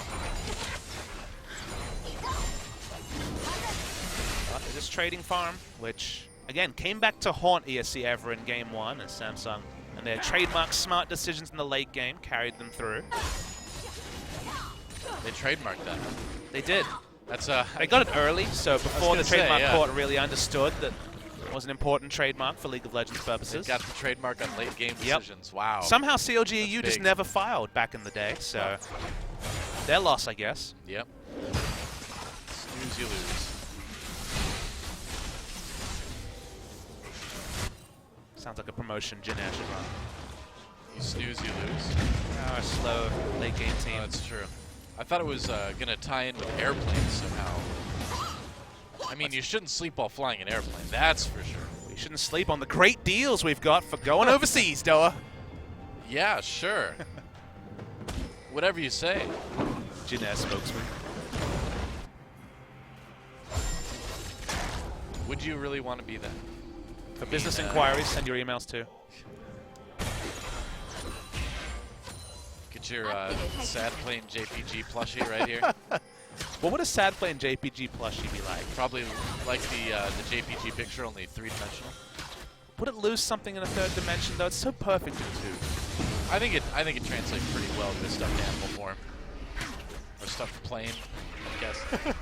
Speaker 1: They're just trading farm, which again came back to haunt ESC Ever in Game 1 as Samsung and their trademark smart decisions in the late game carried them through.
Speaker 2: They trademarked that.
Speaker 1: They did.
Speaker 2: That's
Speaker 1: they got it early, so before the trademark
Speaker 2: say, yeah.
Speaker 1: court really understood that it was an important trademark for League of Legends purposes.
Speaker 2: They got the trademark on late game decisions.
Speaker 1: Yep.
Speaker 2: Wow.
Speaker 1: Somehow CLG EU just never filed back in the day, so their loss, I guess.
Speaker 2: Yep. Snooze, you lose.
Speaker 1: Sounds like a promotion Jin Air should run.
Speaker 2: You snooze, you lose.
Speaker 1: Our slow late game team.
Speaker 2: Oh, that's true. I thought it was going to tie in with airplanes somehow. I mean, you shouldn't sleep while flying an airplane, that's for sure.
Speaker 1: We shouldn't sleep on the great deals we've got for going overseas, Doa.
Speaker 2: Yeah, sure. Whatever you say.
Speaker 1: Jin spokesman.
Speaker 2: Would you really want to be that?
Speaker 1: For business inquiries, send your emails too.
Speaker 2: Get your sad playing JPG plushie right here.
Speaker 1: What would a sad playing JPG plushie be like?
Speaker 2: Probably like the JPG picture, only 3-dimensional.
Speaker 1: Would it lose something in a third dimension though? It's so perfect in 2.
Speaker 2: I think it translates pretty well to stuffed animal form. Or stuffed plane, I guess.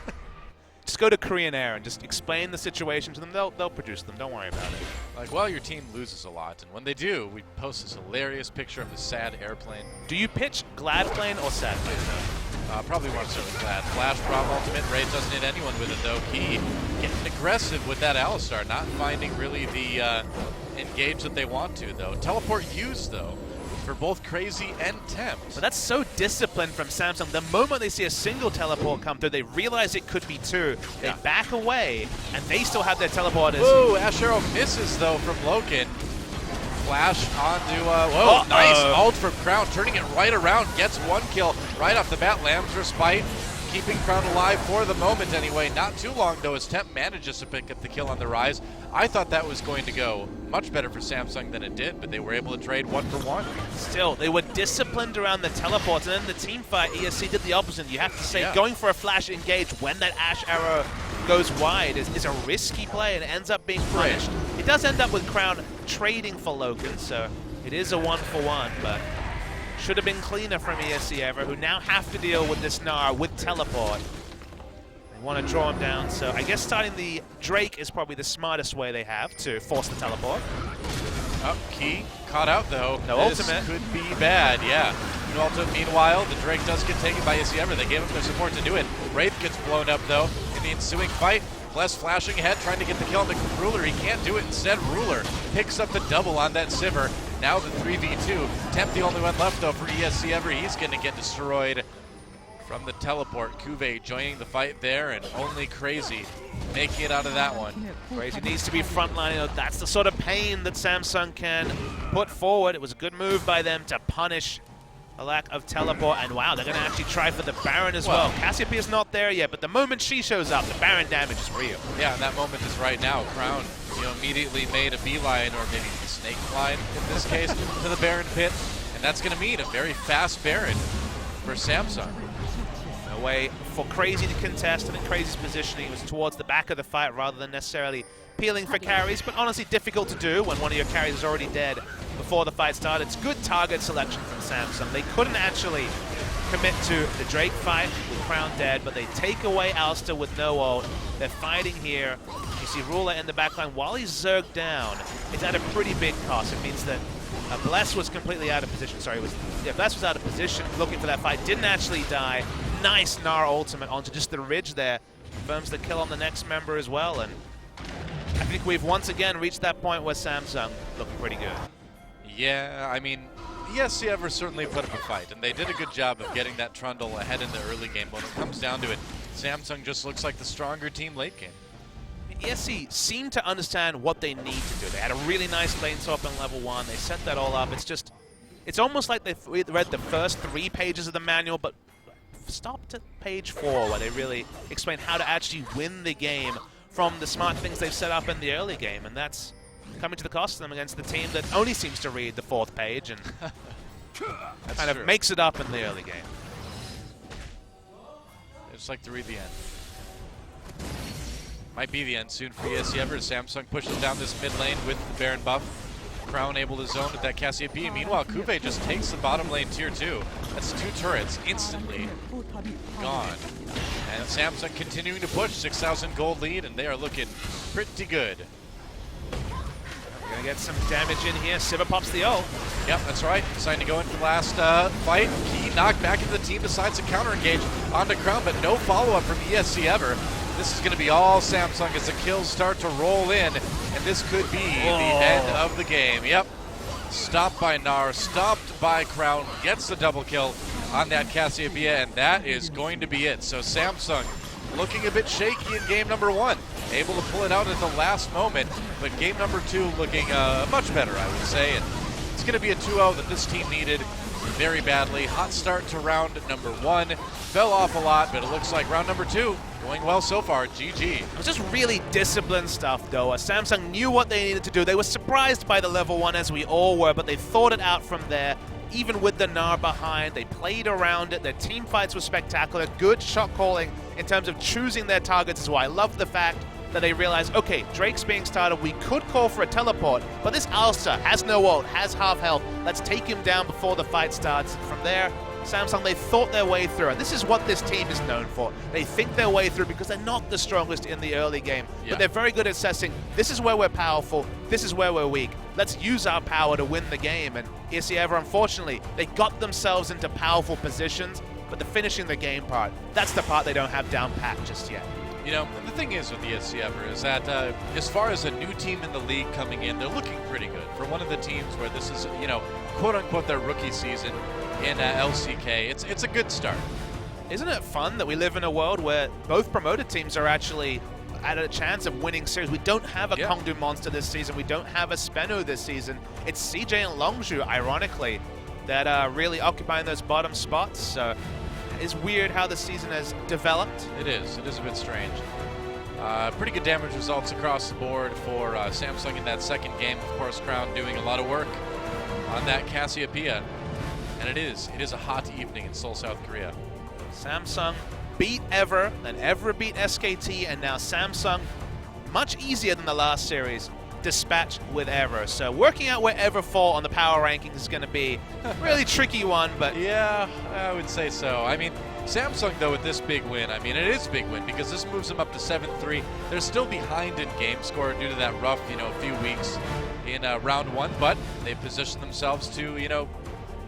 Speaker 1: Just go to Korean Air and just explain the situation to them. They'll produce them. Don't worry about it.
Speaker 2: Like, well, your team loses a lot, and when they do, we post this hilarious picture of the sad airplane.
Speaker 1: Do you pitch glad plane or sad plane though?
Speaker 2: Probably want to start with glad. Flash Braum ultimate. Raid doesn't hit anyone with it though. Key getting aggressive with that Alistar, not finding really the engage that they want to though. Teleport used though. For both Crazy and Temps.
Speaker 1: But that's so disciplined from Samsung. The moment they see a single teleport come through, they realize it could be 2. They back away, and they still have their teleporters.
Speaker 2: Whoa, Ash Arrow misses, though, from Loken. Flash onto, whoa, nice ult from Crown, turning it right around, gets 1 kill right off the bat. Lamb's Respite, keeping Crown alive for the moment anyway. Not too long, though, as Temp manages to pick up the kill on the Rise. I thought that was going to go much better for Samsung than it did, but they were able to trade 1 for 1.
Speaker 1: Still, they were disciplined around the teleports, and then the team fight, ESC did the opposite. You have to say, going for a flash engage when that Ash Arrow goes wide is a risky play, and it ends up being punished. It does end up with Crown trading for Loken, so it is a 1 for 1, but should have been cleaner from ESC ever, who now have to deal with this Gnar with teleport. They want to draw him down, so I guess starting the Drake is probably the smartest way they have to force the teleport.
Speaker 2: Oh, Key caught out though.
Speaker 1: No
Speaker 2: this
Speaker 1: ultimate.
Speaker 2: Could be bad, yeah. No ultimate. Meanwhile, the Drake does get taken by ESC ever. They gave him their support to do it. Wraith gets blown up though in the ensuing fight. Bless flashing ahead, trying to get the kill on the Ruler. He can't do it. Instead, Ruler picks up the double on that Sivir. Now the 3v2. Temp the only one left though for ESC ever. He's going to get destroyed from the teleport. Kuve joining the fight there, and only Crazy making it out of that one.
Speaker 1: Crazy needs to be frontlining. That's the sort of pain that Samsung can put forward. It was a good move by them to punish a lack of teleport, and wow, they're going to actually try for the Baron as well. Cassiopeia is not there yet, but the moment she shows up, the Baron damage is real.
Speaker 2: Yeah, and that moment is right now. Crown, immediately made a beeline, or maybe the snake line in this case, to the Baron pit, and that's going to mean a very fast Baron for Samsung.
Speaker 1: No way for Crazy to contest, and in Crazy's positioning was towards the back of the fight rather than necessarily peeling for carries, but honestly difficult to do when one of your carries is already dead before the fight started. It's good target selection from Samsung. They couldn't actually commit to the Drake fight with Crown dead, but they take away Alistar with no ult. They're fighting here. You see Ruler in the backline while he's zerged down. It's at a pretty big cost. It means that Bless was completely out of position. Sorry, Bless was out of position looking for that fight. Didn't actually die. Nice Gnar ultimate onto just the ridge there. Confirms the kill on the next member as well. And I think we've once again reached that point where Samsung looking pretty good.
Speaker 2: Yeah, I mean, ESC ever certainly put up a fight, and they did a good job of getting that Trundle ahead in the early game. But when it comes down to it, Samsung just looks like the stronger team late game.
Speaker 1: ESC seemed to understand what they need to do. They had a really nice lane swap in level 1. They set that all up. It's almost like they've read the first 3 pages of the manual, but stopped at page 4 where they really explain how to actually win the game from the smart things they've set up in the early game, and that's coming to the cost of them against the team that only seems to read the 4th page and kind of makes it up in the early game.
Speaker 2: They just like to read the end. Might be the end soon for ESC ever as Samsung pushes down this mid lane with the Baron buff. Crown able to zone with that Cassiopeia. Meanwhile, Kuve just takes the bottom lane tier 2. That's 2 turrets instantly gone. And Samsung continuing to push, 6,000 gold lead, and they are looking pretty good.
Speaker 1: We're gonna get some damage in here. Sivir pops the ult.
Speaker 2: Yep, that's right. Deciding to go in for the last fight. Key knocked back into the team, decides to counter engage onto Crown, but no follow-up from ESC ever. This is going to be all Samsung as the kills start to roll in, and this could be the end of the game. Yep. stopped by Nar, stopped by Crown, gets the double kill on that Cassiopeia, and that is going to be it. So Samsung looking a bit shaky in game number 1, able to pull it out at the last moment, but game number 2 looking much better, I would say, and it's going to be a 2-0 that this team needed very badly. Hot start to round number 1, fell off a lot, but it looks like round number 2 going well so far. GG.
Speaker 1: It was just really disciplined stuff, though. Samsung knew what they needed to do. They were surprised by the level 1, as we all were, but they thought it out from there. Even with the Gnar behind, they played around it. Their team fights were spectacular. Good shot calling in terms of choosing their targets as well. I love the fact that they realized, okay, Drake's being started. We could call for a teleport, but this Alistar has no ult, has half health. Let's take him down before the fight starts. From there, Samsung, they thought their way through, and this is what this team is known for. They think their way through because they're not the strongest in the early game, but they're very good at assessing, this is where we're powerful, this is where we're weak. Let's use our power to win the game, and ESC Ever, unfortunately, they got themselves into powerful positions, but the finishing the game part, that's the part they don't have down pat just yet.
Speaker 2: You know, the thing is with ESC Ever is that as far as a new team in the league coming in, they're looking pretty good. For one of the teams where this is, you know, quote-unquote their rookie season in LCK, it's a good start.
Speaker 1: Isn't it fun that we live in a world where both promoted teams are actually at a chance of winning series? We don't have a Kongdu Monster this season. We don't have a Speno this season. It's CJ and Longzhu, ironically, that are really occupying those bottom spots. So it's weird how the season has developed.
Speaker 2: It is a bit strange. Pretty good damage results across the board for Samsung in that second game. Of course, Crown doing a lot of work on that Cassiopeia. And it is a hot evening in Seoul, South Korea.
Speaker 1: Samsung beat Ever, then Ever beat SKT, and now Samsung, much easier than the last series, dispatched with Ever. So working out where Ever fall on the power rankings is going to be a really tricky one, but...
Speaker 2: Yeah, I would say so. I mean, Samsung, though, with this big win, I mean, it is a big win because this moves them up to 7-3. They're still behind in game score due to that rough, few weeks in round 1, but they've positioned themselves to,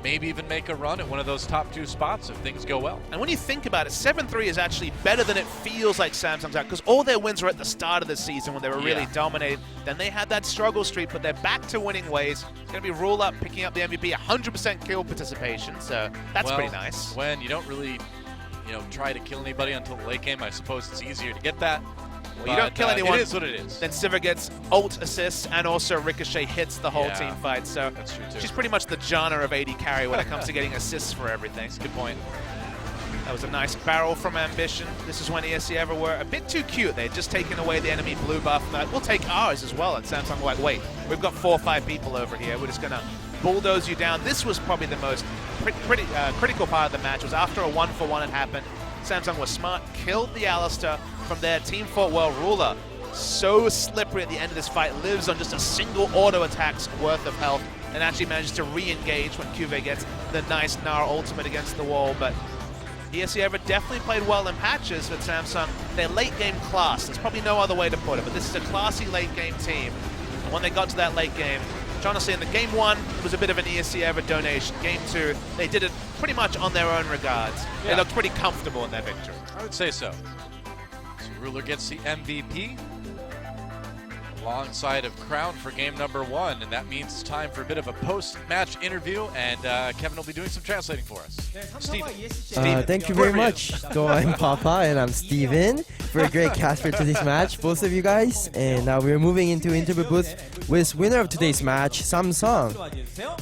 Speaker 2: maybe even make a run at one of those top 2 spots if things go well.
Speaker 1: And when you think about it, 7-3 is actually better than it feels like Samsung's at, because all their wins were at the start of the season when they were really dominated. Then they had that struggle streak, but they're back to winning ways. It's going to be Rule Up picking up the MVP, 100% kill participation, so that's pretty nice.
Speaker 2: When you don't really, try to kill anybody until the late game, I suppose it's easier to get that.
Speaker 1: Well, you don't kill anyone.
Speaker 2: It is what it is.
Speaker 1: Then Sivir gets ult assists, and also Ricochet hits the whole team fight. So
Speaker 2: that's true too.
Speaker 1: She's pretty much the Janna of AD carry when it comes to getting assists for everything.
Speaker 2: That's a good point.
Speaker 1: That was a nice barrel from Ambition. This is when ESC Ever were a bit too cute. They had just taken away the enemy blue buff. We'll take ours as well. And Samsung were like, wait, we've got 4 or 5 people over here. We're just going to bulldoze you down. This was probably the most critical part of the match. It was after a 1-for-1 had happened. Samsung was smart, killed the Alistar. From there, Team fought well. Ruler, so slippery at the end of this fight, lives on just a single auto attack's worth of health and actually manages to re-engage when Cuvée gets the nice Gnar ultimate against the wall. But ESC Ever definitely played well in patches with Samsung. Their late game class, there's probably no other way to put it, but this is a classy late game team. And when they got to that late game, honestly, in the game 1, it was a bit of an ESC Ever donation. Game 2, they did it pretty much on their own regards. They looked pretty comfortable in their victory.
Speaker 2: I would say so. So Ruler gets the MVP alongside of Crown for game number 1, and that means it's time for a bit of a post-match interview, and Kevin will be doing some translating for us. Steven.
Speaker 3: Thank you very much. So I'm Papa and I'm Steven. For a great cast for today's match, both of you guys. And now we're moving into interview booth with winner of today's match, Samsung.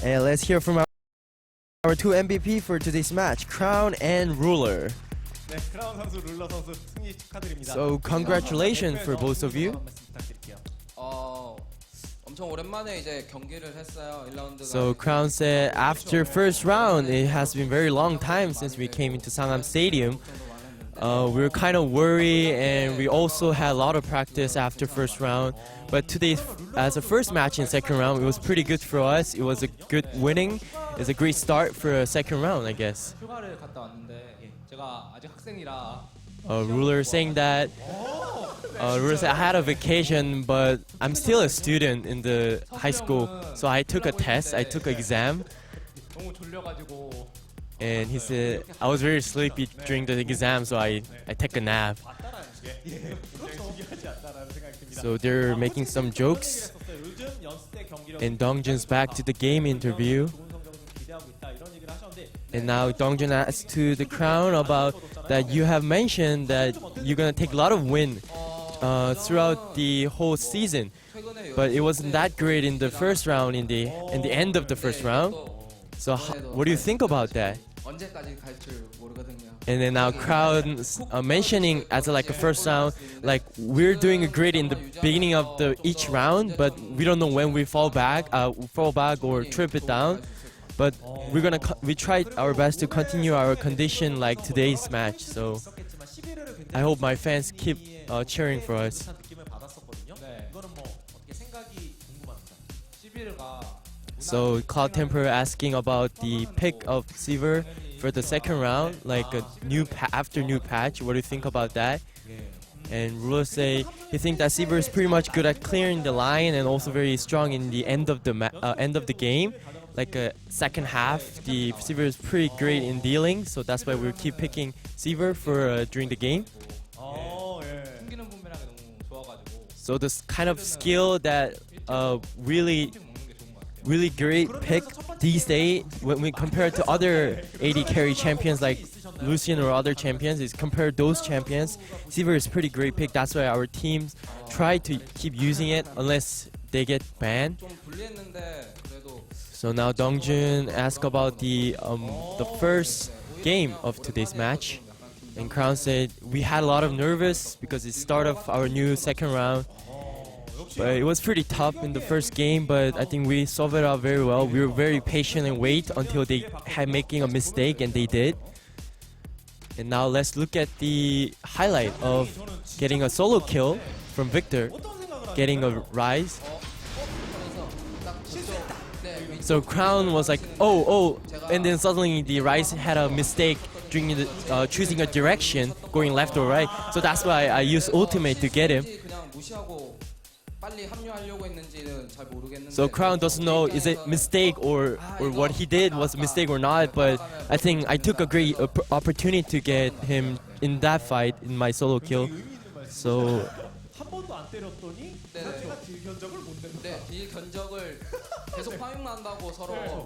Speaker 3: And let's hear from our 2 MVP for today's match, Crown and Ruler. So congratulations for both of you. So Crown said after first round, it has been very long time since we came into Sangam Stadium. We were kind of worried, and we also had a lot of practice after first round. But today, as a first match in second round, it was pretty good for us. It was a good winning. It's a great start for a second round, I guess. Ruler saying that Ruler said I had a vacation, but I'm still a student in the high school, so I took a test, I took an exam, and he said I was very sleepy during the exam, so I took a nap. So they're making some jokes. And Dongjun's back to the game interview. And now Dongjun asks to the Crown about that you have mentioned that you're gonna take a lot of win throughout the whole season, but it wasn't that great in the first round, in the end of the first round. So what do you think about that? And then now Crowd mentioning as like a first round, like we're doing great in the beginning of each round, but we don't know when we fall back or trip it down. But we tried our best to continue our condition like today's match. So I hope my fans keep cheering for us. So Cloud Temper asking about the pick of Seaver for the second round, like a after new patch. What do you think about that? And Ruler say he thinks that Seaver is pretty much good at clearing the line and also very strong in the end of the game. Like a second half, the Seaver is pretty great in dealing, so that's why we keep picking Seaver for during the game. So this kind of skill that really great pick these days when we compare it to other AD carry champions like Lucian or other champions, is compare those champions. Seaver is pretty great pick. That's why our teams try to keep using it unless they get banned. So now Dongjun asked about the first game of today's match, and Crown said we had a lot of nervous because it's start of our new second round. But it was pretty tough in the first game, but I think we solved it out very well. We were very patient and wait until they had making a mistake, and they did. And now let's look at the highlight of getting a solo kill from Victor, getting a rise. So Crown was like, oh, and then suddenly the Rise had a mistake during the, choosing a direction, going left or right. So that's why I used ultimate to get him. So Crown doesn't know is it mistake or what he did was a mistake or not, but I think I took a great opportunity to get him in that fight in my solo kill. So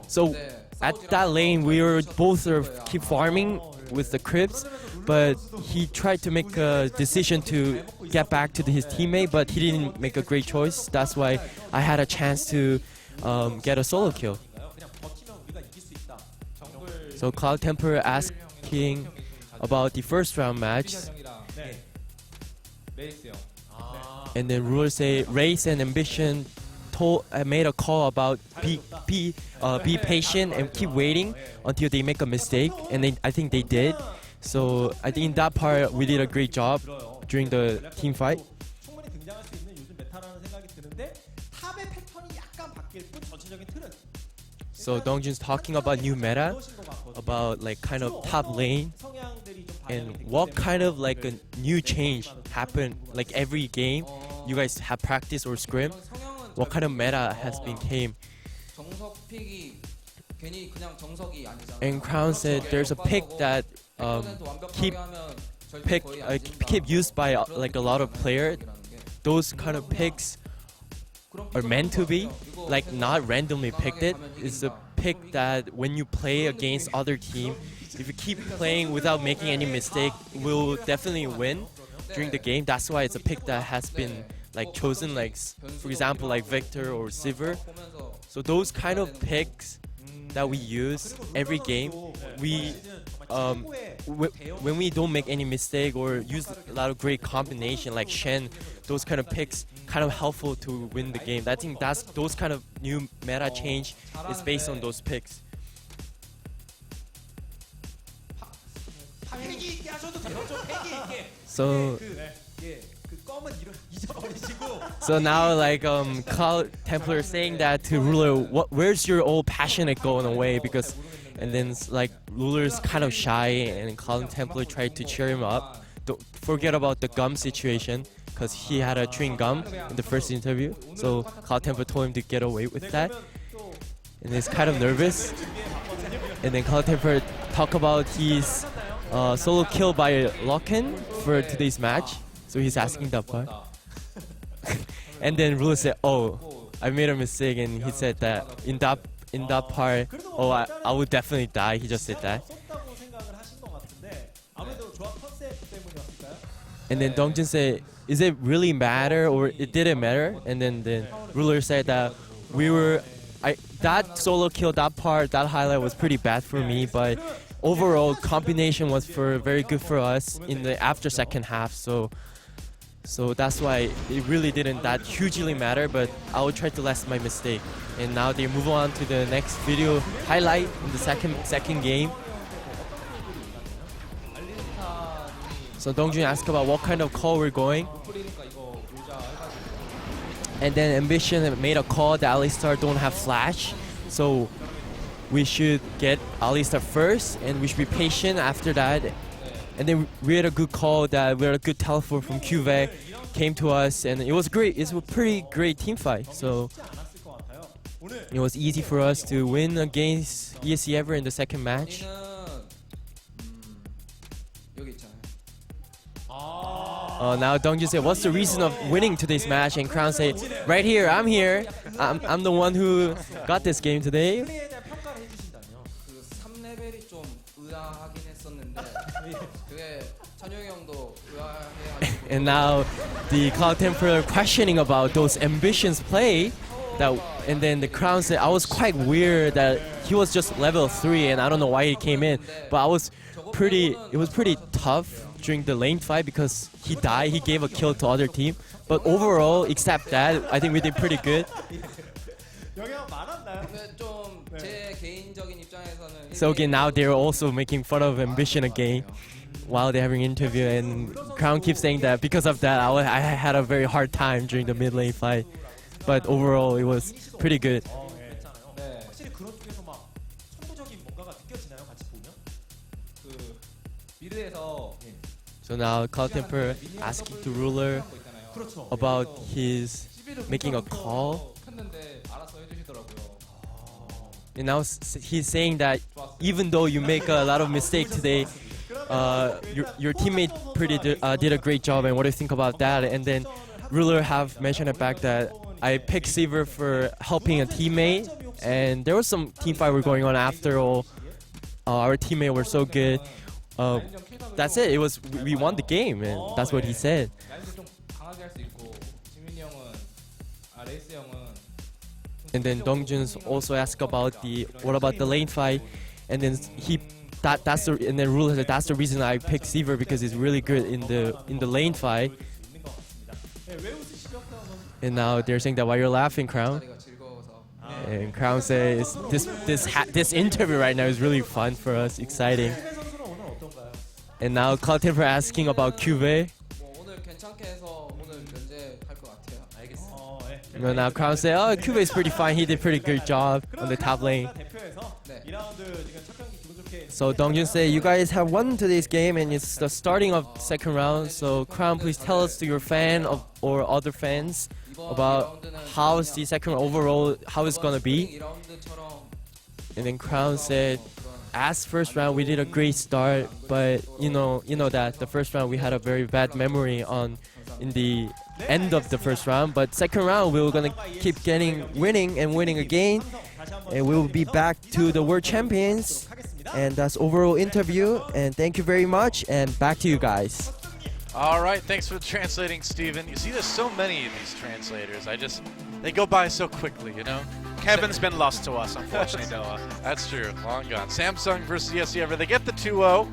Speaker 3: so at that lane we were both keep farming with the Crips, but he tried to make a decision to get back to his teammate, but he didn't make a great choice. That's why I had a chance to get a solo kill. So Cloud Temper asking about the first round match. And then Ruler say Race and Ambition made a call about be patient and keep waiting until they make a mistake, and I think they did. So I think in that part we did a great job during the team fight. So Dongjun's talking about new meta, about like kind of top lane, and what kind of like a new change happened like every game. You guys have practice or scrim? What kind of meta has been came? And Crown said there's a pick that keep used by like a lot of players. Those kind of picks are meant to be like not randomly picked. It's a pick that when you play against other team, if you keep playing without making any mistake, will definitely win during the game. That's why it's a pick that has been like chosen, like for example like Victor or Seaver. So those kind of picks that we use every game, we when we don't make any mistake or use a lot of great combination like Shen, those kind of picks kind of helpful to win the game. I think that's those kind of new meta change is based on those picks. So now like Cloud Templar saying that to Ruler, where's your old passionate going away? Because and then like Ruler's kind of shy and Cloud Templar tried to cheer him up. Don't forget about the gum situation because he had a chewing gum in the first interview. So Cloud Templar told him to get away with that, and he's kind of nervous. And then Cloud Templar talk about his solo kill by Locken for today's match. So he's asking that part. And then Ruler said, "Oh, I made a mistake," and he said that in that part, "Oh, I would definitely die." He just said that. And then Dongjin said, "Is it really matter or it didn't matter?" And then Ruler said that that solo kill, that part, that highlight was pretty bad for me, but overall combination was very good for us in the after second half. So that's why it really didn't that hugely matter, but I will try to lessen my mistake. And now they move on to the next video highlight in the second game. So Dongjun asked about what kind of call we're going. And then Ambition made a call that Alistar don't have flash. So we should get Alistar first and we should be patient after that. And then we had a good call that we had a good teleport from QV came to us, and it was great. It's a pretty great team fight. So it was easy for us to win against ESC ever in the second match. Now Dongjun said, "What's the reason of winning today's match?" And Crown said, "Right here, I'm here. I'm the one who got this game today." And now the Cloud Temper questioning about those Ambitions play. And then the Crown said, "I was quite weird that he was just level 3 and I don't know why he came in, but it was pretty tough during the lane fight because he died, he gave a kill to other team. But overall, except that, I think we did pretty good." So again, now they're also making fun of Ambition again while they're having an interview, and Crown keeps saying that because of that, I had a very hard time during the mid lane fight. But overall, it was pretty good. So now Cloud Temper asking to Ruler about his making a call. And now he's saying that even though you make a lot of mistakes today, your teammate did a great job, and what do you think about that? And then Ruler have mentioned it back that I picked Seaver for helping a teammate, and there was some team fight were going on after all. Our teammate were so good. That's it. We won the game, and that's what he said. And then Dongjun also asked about what about the lane fight, and then Ruler said that's the reason I picked Seaver because he's really good in the lane fight. And now they're saying that why you're laughing, Crown. And Crown says this interview right now is really fun for us, exciting. And now Cloud Temper asking about QV. Now Crown said, "Oh, QV is pretty fine. He did pretty good job on the top lane." So Dongjun said, "You guys have won today's game, and it's the starting of second round. So Crown, please tell us to your fan or other fans about how is the second round overall, how it's gonna be." And then Crown said, "As first round, we did a great start, but you know that the first round we had a very bad memory in the end of the first round. But second round, we were gonna keep winning again, and we will be back to the world champions." And that's overall interview. And thank you very much. And back to you guys.
Speaker 2: All right, thanks for translating, Steven. You see, there's so many of these translators. They go by so quickly, you know?
Speaker 1: Kevin's been lost to us, unfortunately, Noah.
Speaker 2: That's true, long gone. Samsung versus ESC ever. They get the 2-0,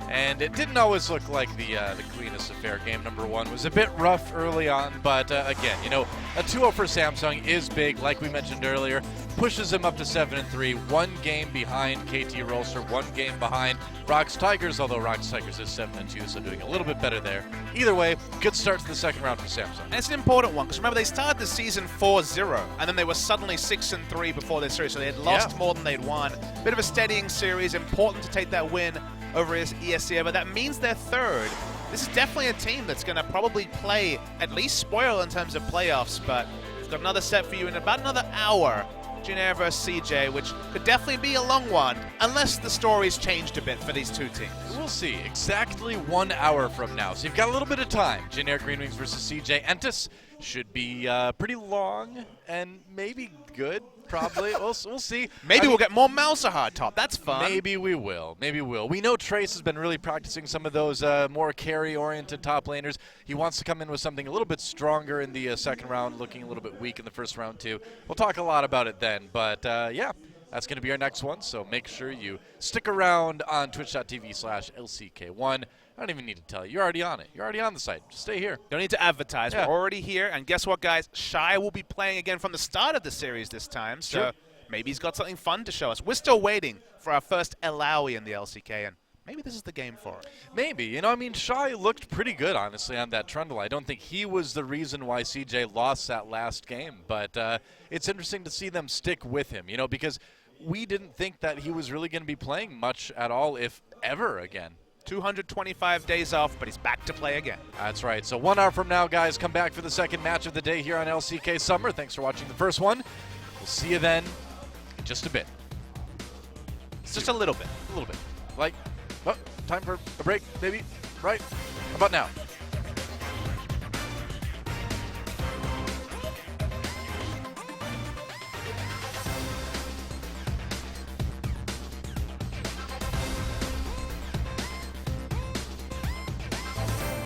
Speaker 2: and it didn't always look like the cleanest affair. Game number 1 was a bit rough early on, but again, you know, a 2-0 for Samsung is big, like we mentioned earlier. Pushes them up to 7-3, 1 game behind KT Rolster, 1 game behind Rocks Tigers, although Rocks Tigers is 7-2, so doing a little bit better there. Either way, good start to the second round for Samsung.
Speaker 1: And it's an important one, because remember, they started the season 4-0, and then they were suddenly 6-3 before this series, so they had lost more than they'd won. Bit of a steadying series, important to take that win over ESC, but that means they're third. This is definitely a team that's going to probably play, at least spoil in terms of playoffs, but we've got another set for you in about another hour. Junior versus CJ, which could definitely be a long one, unless the story's changed a bit for these two teams.
Speaker 2: We'll see. Exactly 1 hour from now. So you've got a little bit of time. Junior Green Wings versus CJ Entis. should be pretty long and maybe good. Probably. we'll see.
Speaker 1: Maybe we'll get more Mousehard top. That's fun.
Speaker 2: Maybe we will. Maybe we will. We know Trace has been really practicing some of those more carry-oriented top laners. He wants to come in with something a little bit stronger in the second round, looking a little bit weak in the first round too. We'll talk a lot about it then. But yeah, that's going to be our next one. So make sure you stick around on twitch.tv/LCK1. I don't even need to tell you. You're already on it. You're already on the site. Just stay here.
Speaker 1: Don't need to advertise.
Speaker 2: Yeah.
Speaker 1: We're already here. And guess what, guys? Shy will be playing again from the start of the series this time. So
Speaker 2: Sure.
Speaker 1: maybe he's got something fun to show us. We're still waiting for our first Elawi in the LCK. And maybe this is the game for it.
Speaker 2: Maybe. You know, I mean, Shy looked pretty good, honestly, on that Trundle. I don't think he was the reason why CJ lost that last game. But it's interesting to see them stick with him, you know, because we didn't think that he was really going to be playing much at all, if ever, again.
Speaker 1: 225 days off, but he's back to play again.
Speaker 2: That's right. So 1 hour from now, guys, come back for the second match of the day here on LCK Summer. Thanks for watching the first one. We'll see you then in just a bit.
Speaker 1: Just a little bit.
Speaker 2: A little bit. Like, oh, time for a break, maybe? Right? How about now?